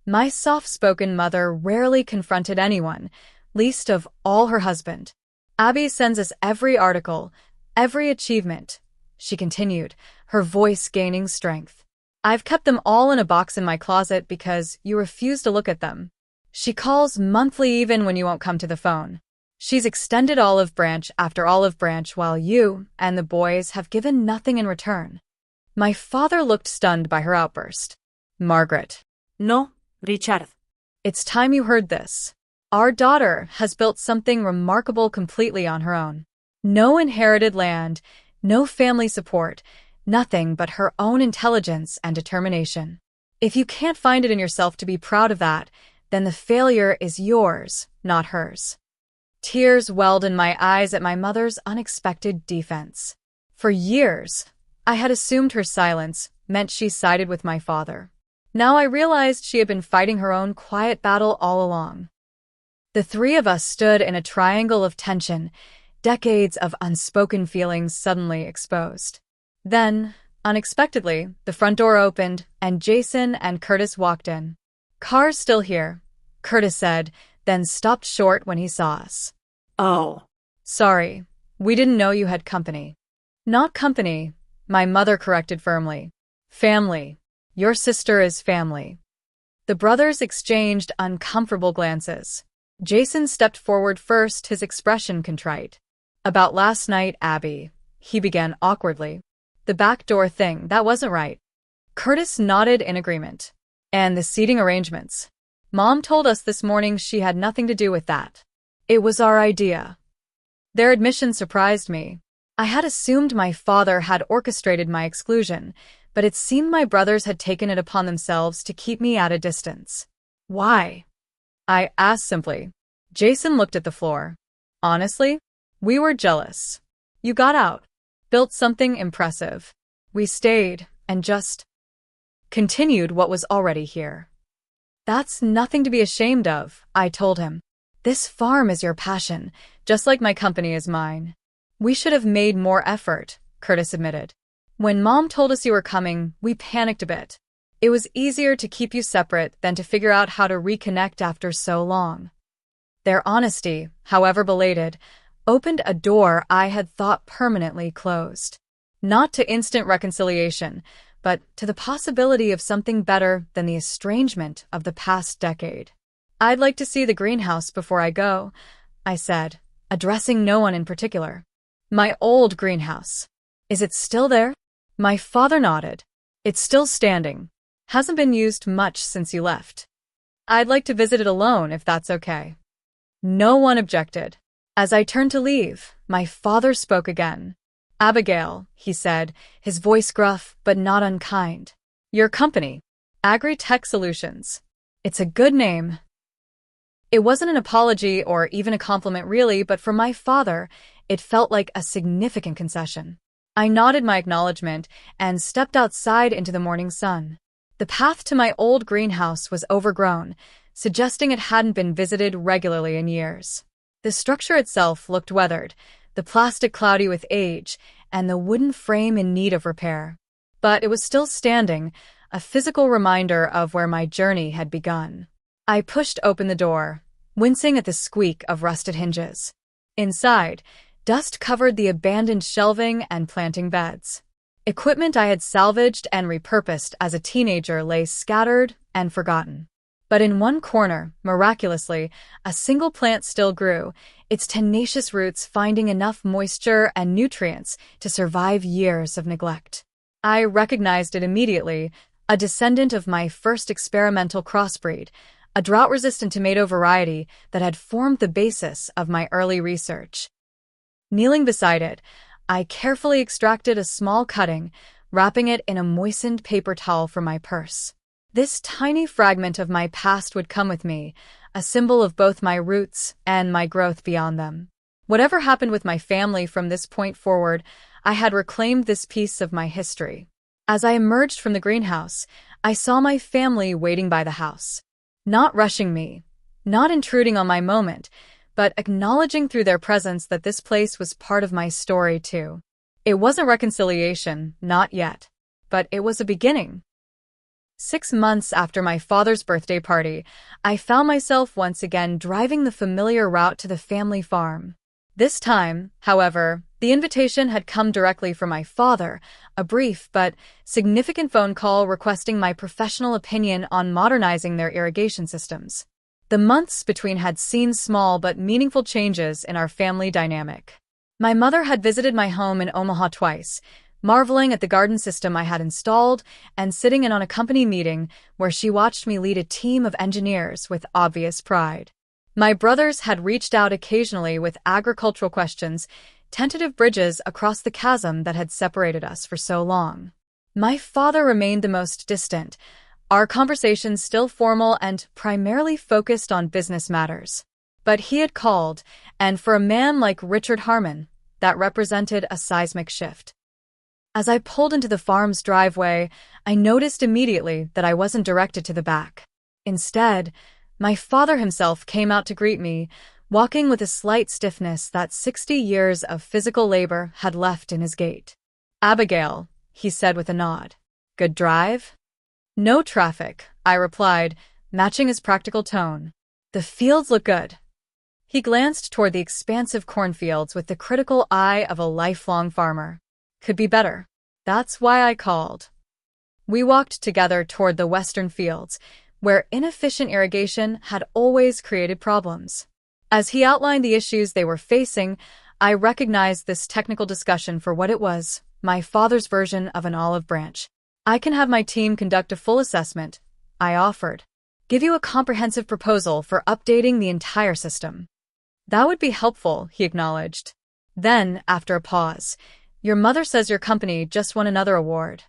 My soft-spoken mother rarely confronted anyone, least of all her husband. Abby sends us every article, every achievement, she continued, her voice gaining strength. I've kept them all in a box in my closet because you refuse to look at them. She calls monthly even when you won't come to the phone. She's extended olive branch after olive branch while you and the boys have given nothing in return. My father looked stunned by her outburst. Margaret. No, Richard. It's time you heard this. Our daughter has built something remarkable completely on her own. No inherited land, no family support, nothing but her own intelligence and determination. If you can't find it in yourself to be proud of that, then the failure is yours, not hers. Tears welled in my eyes at my mother's unexpected defense. For years, I had assumed her silence meant she sided with my father. Now I realized she had been fighting her own quiet battle all along. The three of us stood in a triangle of tension, decades of unspoken feelings suddenly exposed. Then, unexpectedly, the front door opened, and Jason and Curtis walked in. Car's still here, Curtis said, then stopped short when he saw us. Oh. Sorry, we didn't know you had company. Not company, my mother corrected firmly. Family. Your sister is family. The brothers exchanged uncomfortable glances. Jason stepped forward first, his expression contrite. About last night, Abby, he began awkwardly. The back door thing, that wasn't right. Curtis nodded in agreement. And the seating arrangements. Mom told us this morning she had nothing to do with that. It was our idea. Their admission surprised me. I had assumed my father had orchestrated my exclusion, but it seemed my brothers had taken it upon themselves to keep me at a distance. Why? I asked simply. Jason looked at the floor. Honestly, we were jealous. You got out, built something impressive. We stayed and just continued what was already here. That's nothing to be ashamed of, I told him. This farm is your passion, just like my company is mine. We should have made more effort, Curtis admitted. When Mom told us you were coming, we panicked a bit. It was easier to keep you separate than to figure out how to reconnect after so long. Their honesty, however belated, opened a door I had thought permanently closed. Not to instant reconciliation, but to the possibility of something better than the estrangement of the past decade. I'd like to see the greenhouse before I go, I said, addressing no one in particular. My old greenhouse. Is it still there? My father nodded. It's still standing. Hasn't been used much since you left. I'd like to visit it alone if that's okay. No one objected. As I turned to leave, my father spoke again. Abigail, he said, his voice gruff but not unkind. Your company, Agri-Tech Solutions. It's a good name. It wasn't an apology or even a compliment really, but for my father, it felt like a significant concession. I nodded my acknowledgement and stepped outside into the morning sun. The path to my old greenhouse was overgrown, suggesting it hadn't been visited regularly in years. The structure itself looked weathered, the plastic cloudy with age, and the wooden frame in need of repair. But it was still standing, a physical reminder of where my journey had begun. I pushed open the door, wincing at the squeak of rusted hinges. Inside, dust covered the abandoned shelving and planting beds. Equipment I had salvaged and repurposed as a teenager lay scattered and forgotten. But in one corner, miraculously, a single plant still grew, its tenacious roots finding enough moisture and nutrients to survive years of neglect. I recognized it immediately, a descendant of my first experimental crossbreed, a drought-resistant tomato variety that had formed the basis of my early research. Kneeling beside it, I carefully extracted a small cutting, wrapping it in a moistened paper towel from my purse. This tiny fragment of my past would come with me, a symbol of both my roots and my growth beyond them. Whatever happened with my family from this point forward, I had reclaimed this piece of my history. As I emerged from the greenhouse, I saw my family waiting by the house. Not rushing me, not intruding on my moment, but acknowledging through their presence that this place was part of my story too. It wasn't reconciliation, not yet, but it was a beginning. 6 months after my father's birthday party, I found myself once again driving the familiar route to the family farm. This time, however, the invitation had come directly from my father, a brief but significant phone call requesting my professional opinion on modernizing their irrigation systems. The months between had seen small but meaningful changes in our family dynamic. My mother had visited my home in Omaha twice, marveling at the garden system I had installed and sitting in on a company meeting where she watched me lead a team of engineers with obvious pride. My brothers had reached out occasionally with agricultural questions, tentative bridges across the chasm that had separated us for so long. My father remained the most distant, our conversations still formal and primarily focused on business matters. But he had called, and for a man like Richard Harmon, that represented a seismic shift. As I pulled into the farm's driveway, I noticed immediately that I wasn't directed to the back. Instead, my father himself came out to greet me, walking with a slight stiffness that 60 years of physical labor had left in his gait. "Abigail," he said with a nod. "Good drive?" "No traffic," I replied, matching his practical tone. "The fields look good." He glanced toward the expansive cornfields with the critical eye of a lifelong farmer. "Could be better. That's why I called." We walked together toward the western fields, where inefficient irrigation had always created problems. As he outlined the issues they were facing, I recognized this technical discussion for what it was, my father's version of an olive branch. "I can have my team conduct a full assessment," I offered. "Give you a comprehensive proposal for updating the entire system." "That would be helpful," he acknowledged. Then, after a pause, "Your mother says your company just won another award."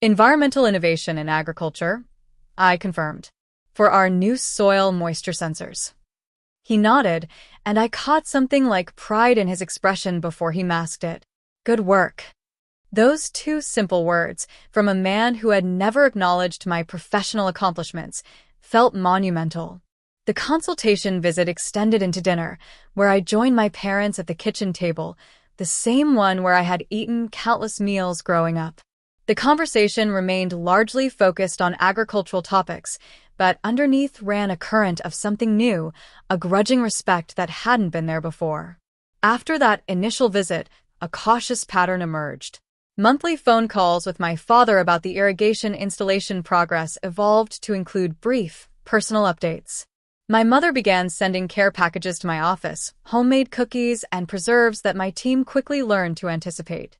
"Environmental Innovation in Agriculture," I confirmed, "for our new soil moisture sensors." He nodded, and I caught something like pride in his expression before he masked it. "Good work." Those two simple words, from a man who had never acknowledged my professional accomplishments, felt monumental. The consultation visit extended into dinner, where I joined my parents at the kitchen table, the same one where I had eaten countless meals growing up. The conversation remained largely focused on agricultural topics, but underneath ran a current of something new, a grudging respect that hadn't been there before. After that initial visit, a cautious pattern emerged. Monthly phone calls with my father about the irrigation installation progress evolved to include brief, personal updates. My mother began sending care packages to my office, homemade cookies, and preserves that my team quickly learned to anticipate.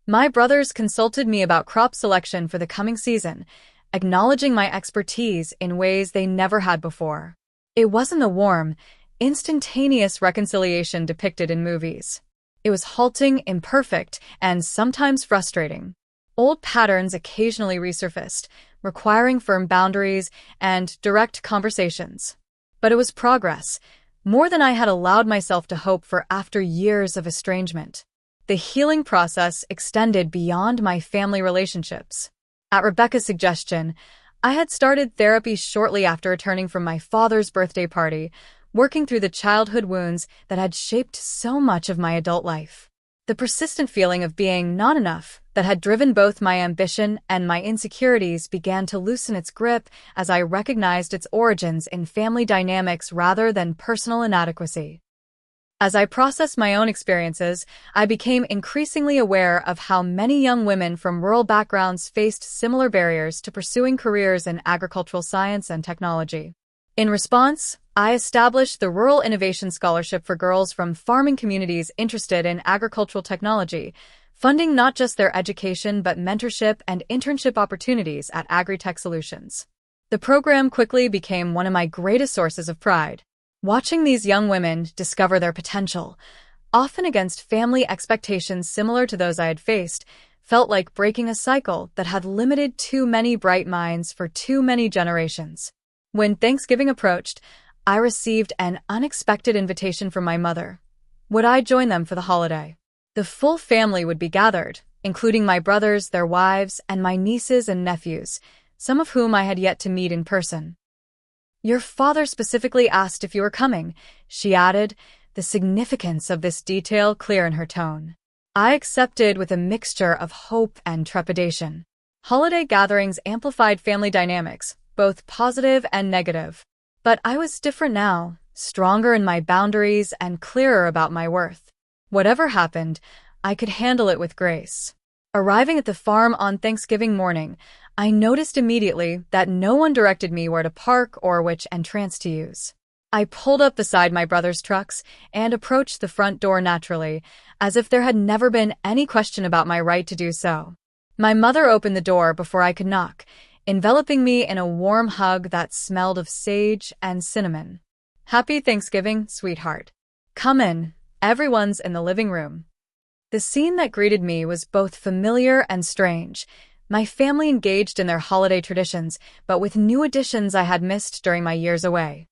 My brothers consulted me about crop selection for the coming season, acknowledging my expertise in ways they never had before. It wasn't the warm, instantaneous reconciliation depicted in movies. It was halting, imperfect, and sometimes frustrating. Old patterns occasionally resurfaced, requiring firm boundaries and direct conversations. But it was progress, more than I had allowed myself to hope for after years of estrangement. The healing process extended beyond my family relationships. At Rebecca's suggestion, I had started therapy shortly after returning from my father's birthday party, working through the childhood wounds that had shaped so much of my adult life. The persistent feeling of being not enough that had driven both my ambition and my insecurities began to loosen its grip as I recognized its origins in family dynamics rather than personal inadequacy. As I processed my own experiences, I became increasingly aware of how many young women from rural backgrounds faced similar barriers to pursuing careers in agricultural science and technology. In response, I established the Rural Innovation Scholarship for girls from farming communities interested in agricultural technology, funding not just their education but mentorship and internship opportunities at Agri-Tech Solutions. The program quickly became one of my greatest sources of pride. Watching these young women discover their potential, often against family expectations similar to those I had faced, felt like breaking a cycle that had limited too many bright minds for too many generations. When Thanksgiving approached, I received an unexpected invitation from my mother. Would I join them for the holiday? The full family would be gathered, including my brothers, their wives, and my nieces and nephews, some of whom I had yet to meet in person. Your father specifically asked if you were coming, she added, the significance of this detail clear in her tone. I accepted with a mixture of hope and trepidation. Holiday gatherings amplified family dynamics, both positive and negative. But I was different now, stronger in my boundaries and clearer about my worth. Whatever happened, I could handle it with grace. Arriving at the farm on Thanksgiving morning, I noticed immediately that no one directed me where to park or which entrance to use. I pulled up beside my brother's trucks and approached the front door naturally, as if there had never been any question about my right to do so. My mother opened the door before I could knock, enveloping me in a warm hug that smelled of sage and cinnamon. Happy Thanksgiving, sweetheart. Come in, everyone's in the living room. The scene that greeted me was both familiar and strange. My family engaged in their holiday traditions, but with new additions I had missed during my years away.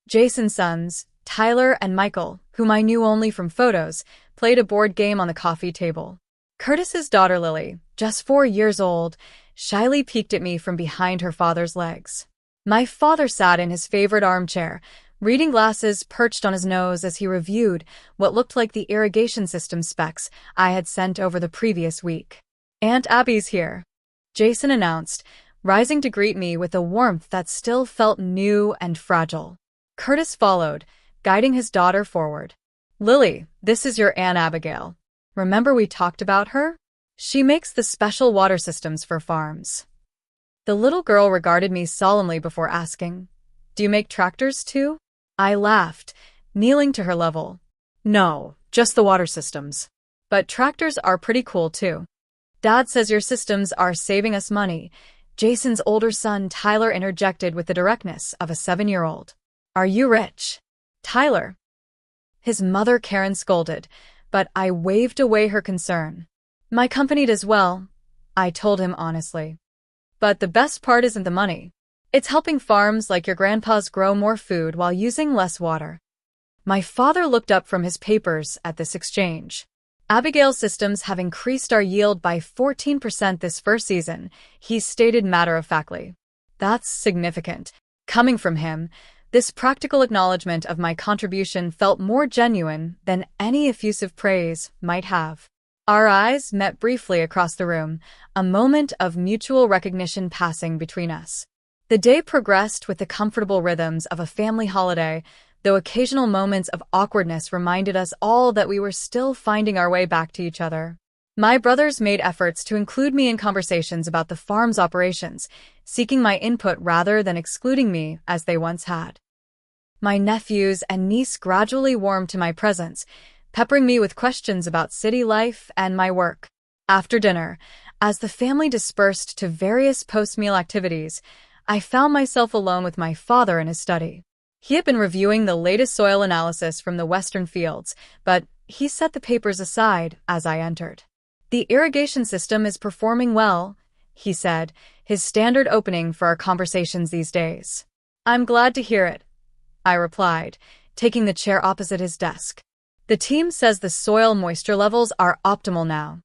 Jason's sons, Tyler and Michael, whom I knew only from photos, played a board game on the coffee table. Curtis's daughter Lily, just 4 years old, shyly peeked at me from behind her father's legs. My father sat in his favorite armchair, reading glasses perched on his nose as he reviewed what looked like the irrigation system specs I had sent over the previous week. Aunt Abby's here, Jason announced, rising to greet me with a warmth that still felt new and fragile. Curtis followed, guiding his daughter forward. Lily, this is your Aunt Abigail. Remember we talked about her? She makes the special water systems for farms. The little girl regarded me solemnly before asking, Do you make tractors too? I laughed, kneeling to her level. No, just the water systems. But tractors are pretty cool too. Dad says your systems are saving us money, Jason's older son Tyler interjected with the directness of a 7-year-old. Are you rich? Tyler. His mother Karen scolded, but I waved away her concern. My company does well, I told him honestly. But the best part isn't the money. It's helping farms like your grandpa's grow more food while using less water. My father looked up from his papers at this exchange. Abigail's systems have increased our yield by 14% this first season, he stated matter-of-factly. That's significant. Coming from him, This practical acknowledgement of my contribution felt more genuine than any effusive praise might have. Our eyes met briefly across the room, a moment of mutual recognition passing between us. The day progressed with the comfortable rhythms of a family holiday, though occasional moments of awkwardness reminded us all that we were still finding our way back to each other. My brothers made efforts to include me in conversations about the farm's operations, seeking my input rather than excluding me as they once had. My nephews and niece gradually warmed to my presence, peppering me with questions about city life and my work. After dinner, as the family dispersed to various post-meal activities, I found myself alone with my father in his study. He had been reviewing the latest soil analysis from the western fields, but he set the papers aside as I entered. "The irrigation system is performing well," he said, his standard opening for our conversations these days. "I'm glad to hear it," I replied, taking the chair opposite his desk. "The team says the soil moisture levels are optimal now."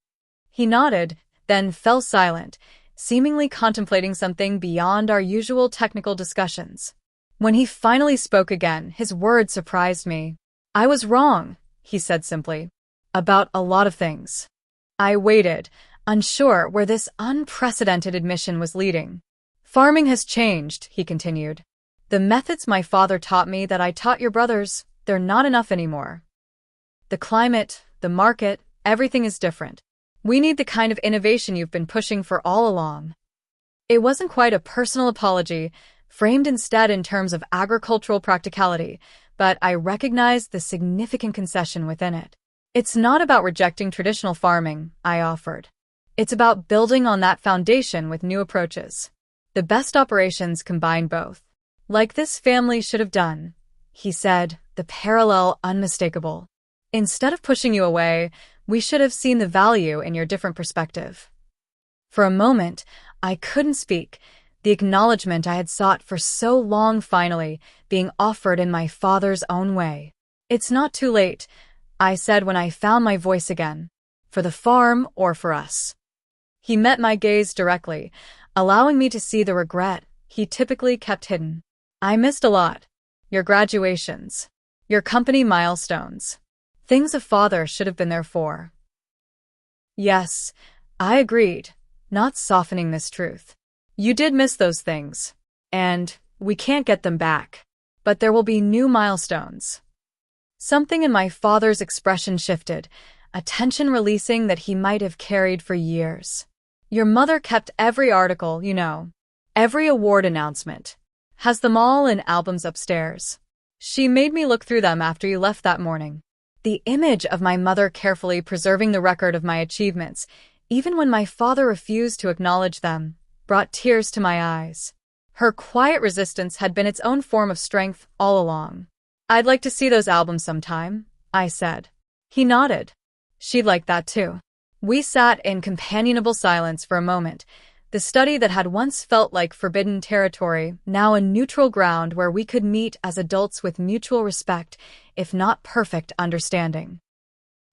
He nodded, then fell silent, seemingly contemplating something beyond our usual technical discussions. When he finally spoke again, his words surprised me. "I was wrong," he said simply, "about a lot of things." I waited, unsure where this unprecedented admission was leading. "Farming has changed," he continued. "The methods my father taught me that I taught your brothers, they're not enough anymore. The climate, the market, everything is different. We need the kind of innovation you've been pushing for all along." It wasn't quite a personal apology, framed instead in terms of agricultural practicality, but I recognized the significant concession within it. "It's not about rejecting traditional farming," I offered. "It's about building on that foundation with new approaches. The best operations combine both. Like this family should have done," he said, the parallel unmistakable. "Instead of pushing you away, we should have seen the value in your different perspective." For a moment, I couldn't speak, the acknowledgement I had sought for so long finally being offered in my father's own way. "It's not too late," I said when I found my voice again. "For the farm or for us." He met my gaze directly, allowing me to see the regret he typically kept hidden. "I missed a lot. Your graduations. Your company milestones. Things a father should have been there for." "Yes," I agreed, not softening this truth. "You did miss those things. And we can't get them back. But there will be new milestones." Something in my father's expression shifted, a tension releasing that he might have carried for years. "Your mother kept every article, you know. Every award announcement. Has them all in albums upstairs. She made me look through them after you left that morning." The image of my mother carefully preserving the record of my achievements, even when my father refused to acknowledge them, brought tears to my eyes. Her quiet resistance had been its own form of strength all along. "I'd like to see those albums sometime," I said. He nodded. She'd like that too. We sat in companionable silence for a moment, the study that had once felt like forbidden territory, now a neutral ground where we could meet as adults with mutual respect, if not perfect understanding.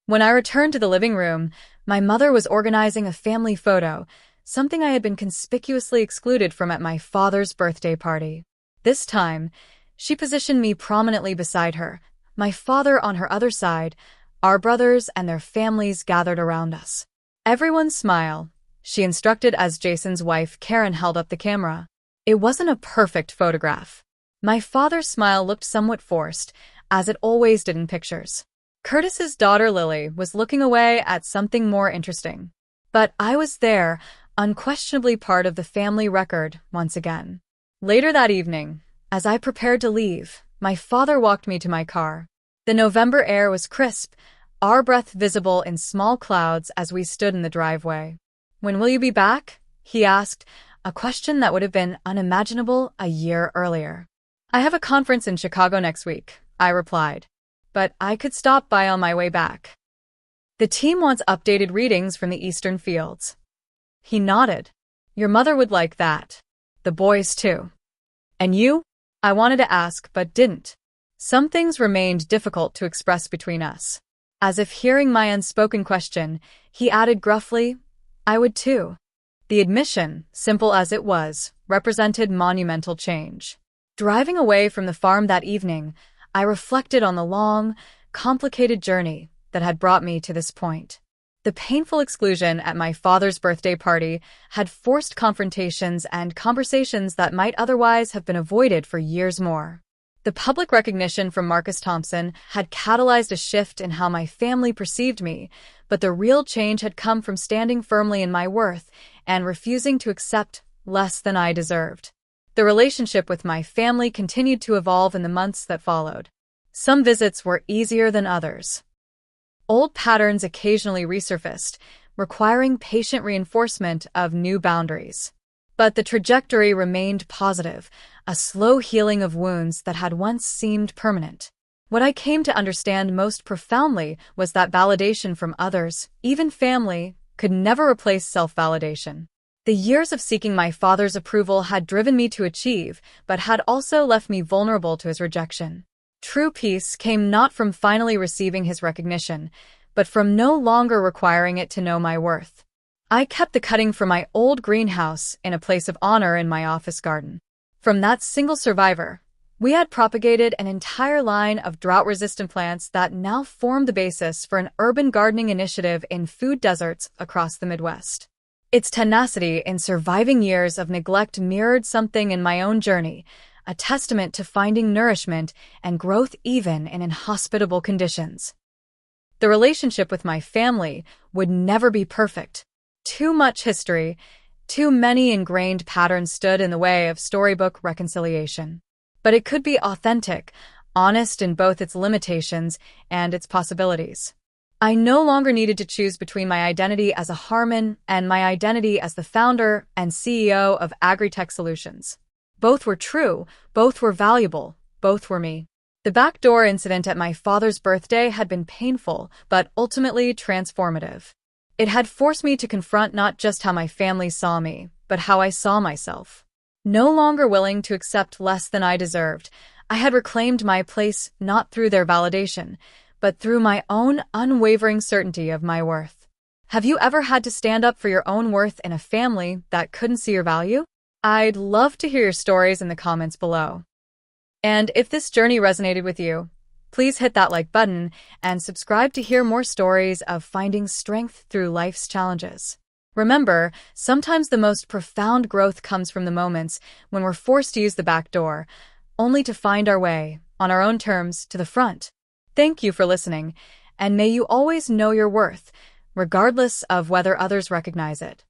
When I returned to the living room, my mother was organizing a family photo, something I had been conspicuously excluded from at my father's birthday party. This time, she positioned me prominently beside her, my father on her other side, our brothers and their families gathered around us. "Everyone smile," she instructed as Jason's wife Karen held up the camera. It wasn't a perfect photograph. My father's smile looked somewhat forced, as it always did in pictures. Curtis's daughter Lily was looking away at something more interesting. But I was there, unquestionably part of the family record once again. Later that evening, as I prepared to leave, my father walked me to my car. The November air was crisp, our breath visible in small clouds as we stood in the driveway. "When will you be back?" he asked, a question that would have been unimaginable a year earlier. "I have a conference in Chicago next week," I replied, "but I could stop by on my way back." "The team wants updated readings from the eastern fields." He nodded. "Your mother would like that. The boys too." "And you?" I wanted to ask but didn't. Some things remained difficult to express between us. As if hearing my unspoken question, he added gruffly, "I would too." The admission, simple as it was, represented monumental change. Driving away from the farm that evening, I reflected on the long, complicated journey that had brought me to this point. The painful exclusion at my father's birthday party had forced confrontations and conversations that might otherwise have been avoided for years more. The public recognition from Marcus Thompson had catalyzed a shift in how my family perceived me, but the real change had come from standing firmly in my worth and refusing to accept less than I deserved. The relationship with my family continued to evolve in the months that followed. Some visits were easier than others. Old patterns occasionally resurfaced, requiring patient reinforcement of new boundaries. But the trajectory remained positive, a slow healing of wounds that had once seemed permanent. What I came to understand most profoundly was that validation from others, even family, could never replace self-validation. The years of seeking my father's approval had driven me to achieve, but had also left me vulnerable to his rejection. True peace came not from finally receiving his recognition, but from no longer requiring it to know my worth. I kept the cutting from my old greenhouse in a place of honor in my office garden. From that single survivor, we had propagated an entire line of drought-resistant plants that now formed the basis for an urban gardening initiative in food deserts across the Midwest. Its tenacity in surviving years of neglect mirrored something in my own journey, a testament to finding nourishment and growth even in inhospitable conditions. The relationship with my family would never be perfect. Too much history, too many ingrained patterns stood in the way of storybook reconciliation. But it could be authentic, honest in both its limitations and its possibilities. I no longer needed to choose between my identity as a Harmon and my identity as the founder and CEO of Agritech Solutions. Both were true, both were valuable, both were me. The backdoor incident at my father's birthday had been painful, but ultimately transformative. It had forced me to confront not just how my family saw me, but how I saw myself. No longer willing to accept less than I deserved, I had reclaimed my place not through their validation, but through my own unwavering certainty of my worth. Have you ever had to stand up for your own worth in a family that couldn't see your value? I'd love to hear your stories in the comments below. And if this journey resonated with you, please hit that like button and subscribe to hear more stories of finding strength through life's challenges. Remember, sometimes the most profound growth comes from the moments when we're forced to use the back door, only to find our way, on our own terms, to the front. Thank you for listening, and may you always know your worth, regardless of whether others recognize it.